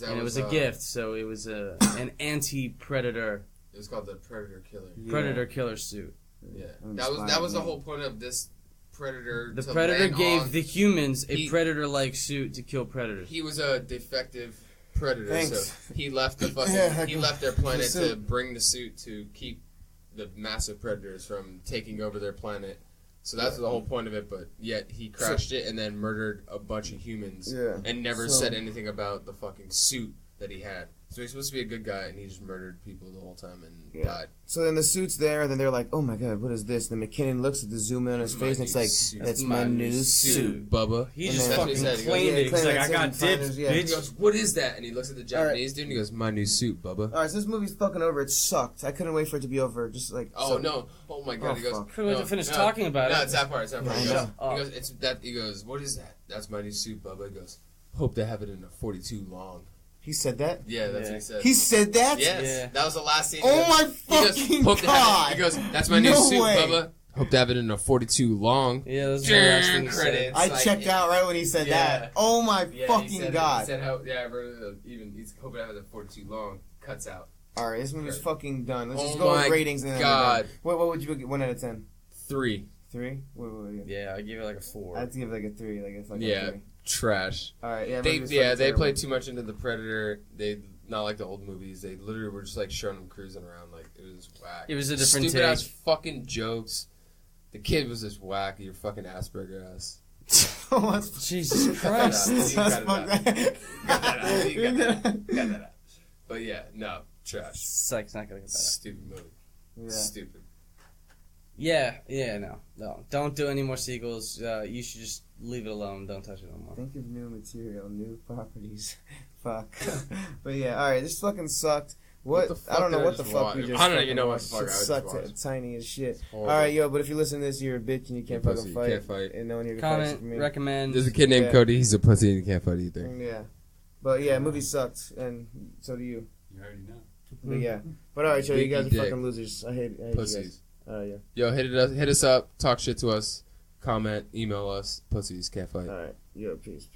And it was a gift, so it was an anti-predator It was called the Predator Killer. predator killer suit. Yeah, I'm that was inspired, the man. whole point of this predator. The to predator land gave on- the humans a he- predator-like suit to kill predators. He was a defective predator, Thanks. so he left the fucking Yeah, he left their planet the to suit. bring the suit to keep the massive predators from taking over their planet. So that's the whole point of it, but yet he crashed it and then murdered a bunch of humans and never said anything about the fucking suit that he had. So he's supposed to be a good guy, and he just murdered people the whole time and died. So then the suit's there, and then they're like, oh my god, what is this? And then McKinnon looks at the zoom in on his face, and it's like, that's my new suit. Bubba. He just fucking claimed it. He's like, I got dibs, bitch. He goes, what is that? And he looks at the Japanese dude, and he goes, my new suit, Bubba. Alright, so this movie's fucking over. It sucked. I couldn't wait for it to be over. Just like... no. Oh my god. He goes... Couldn't wait to finish talking about it. No, it's that part. He goes, what is that? That's my new suit, Bubba. He goes, hope to have it in a 42 long. He said that? Yeah, that's what he said. He said that? Yes. Yeah. That was the last scene. Oh my fucking god! He goes, that's my new suit, Bubba. Hope to have it in a 42 long. Yeah, those are the last things he credits. I checked out right when he said that. Oh my fucking god. He said how, he's hoping to have it in 42 long. Cuts out. Alright, this movie's fucking done. Let's just go with ratings and then god. What would you give 1 out of 10? 3. 3? What? Yeah, I give it like a 4. I'd give it like a 3. Like a fucking 3. Trash. Alright, yeah. They played too much into the Predator. They not like the old movies. They literally were just like showing him cruising around. Like it was whack. It was a different stupid ass take. fucking jokes. The kid was just whack. Your fucking Asperger ass. Jesus Christ. You got that out. But yeah, no, trash. Psych's not gonna get that. Stupid movie. Yeah. Stupid. Yeah, no. Don't do any more sequels. You should just leave it alone. Don't touch it no more. Think of new material, new properties. Fuck. But yeah, alright, this fucking sucked. I don't know what the fuck we just I don't even know what the fuck I just just sucked. Tiny as shit. Horrible. Alright, yo, but if you listen to this, you're a bitch and you can't You're a fucking pussy, you fight. can't fight. And no one here can Comment, fight for me. recommend. There's a kid named Cody. He's a pussy and he can't fight either. Yeah. But yeah, movie sucked, and so do you. You already know. But yeah. But alright, yo, you guys are Dick. fucking losers. I hate Pussies. you guys. Yeah. Yo, hit us up. Talk shit to us. Comment. Email us. Pussies can't fight. Alright. Yo, peace.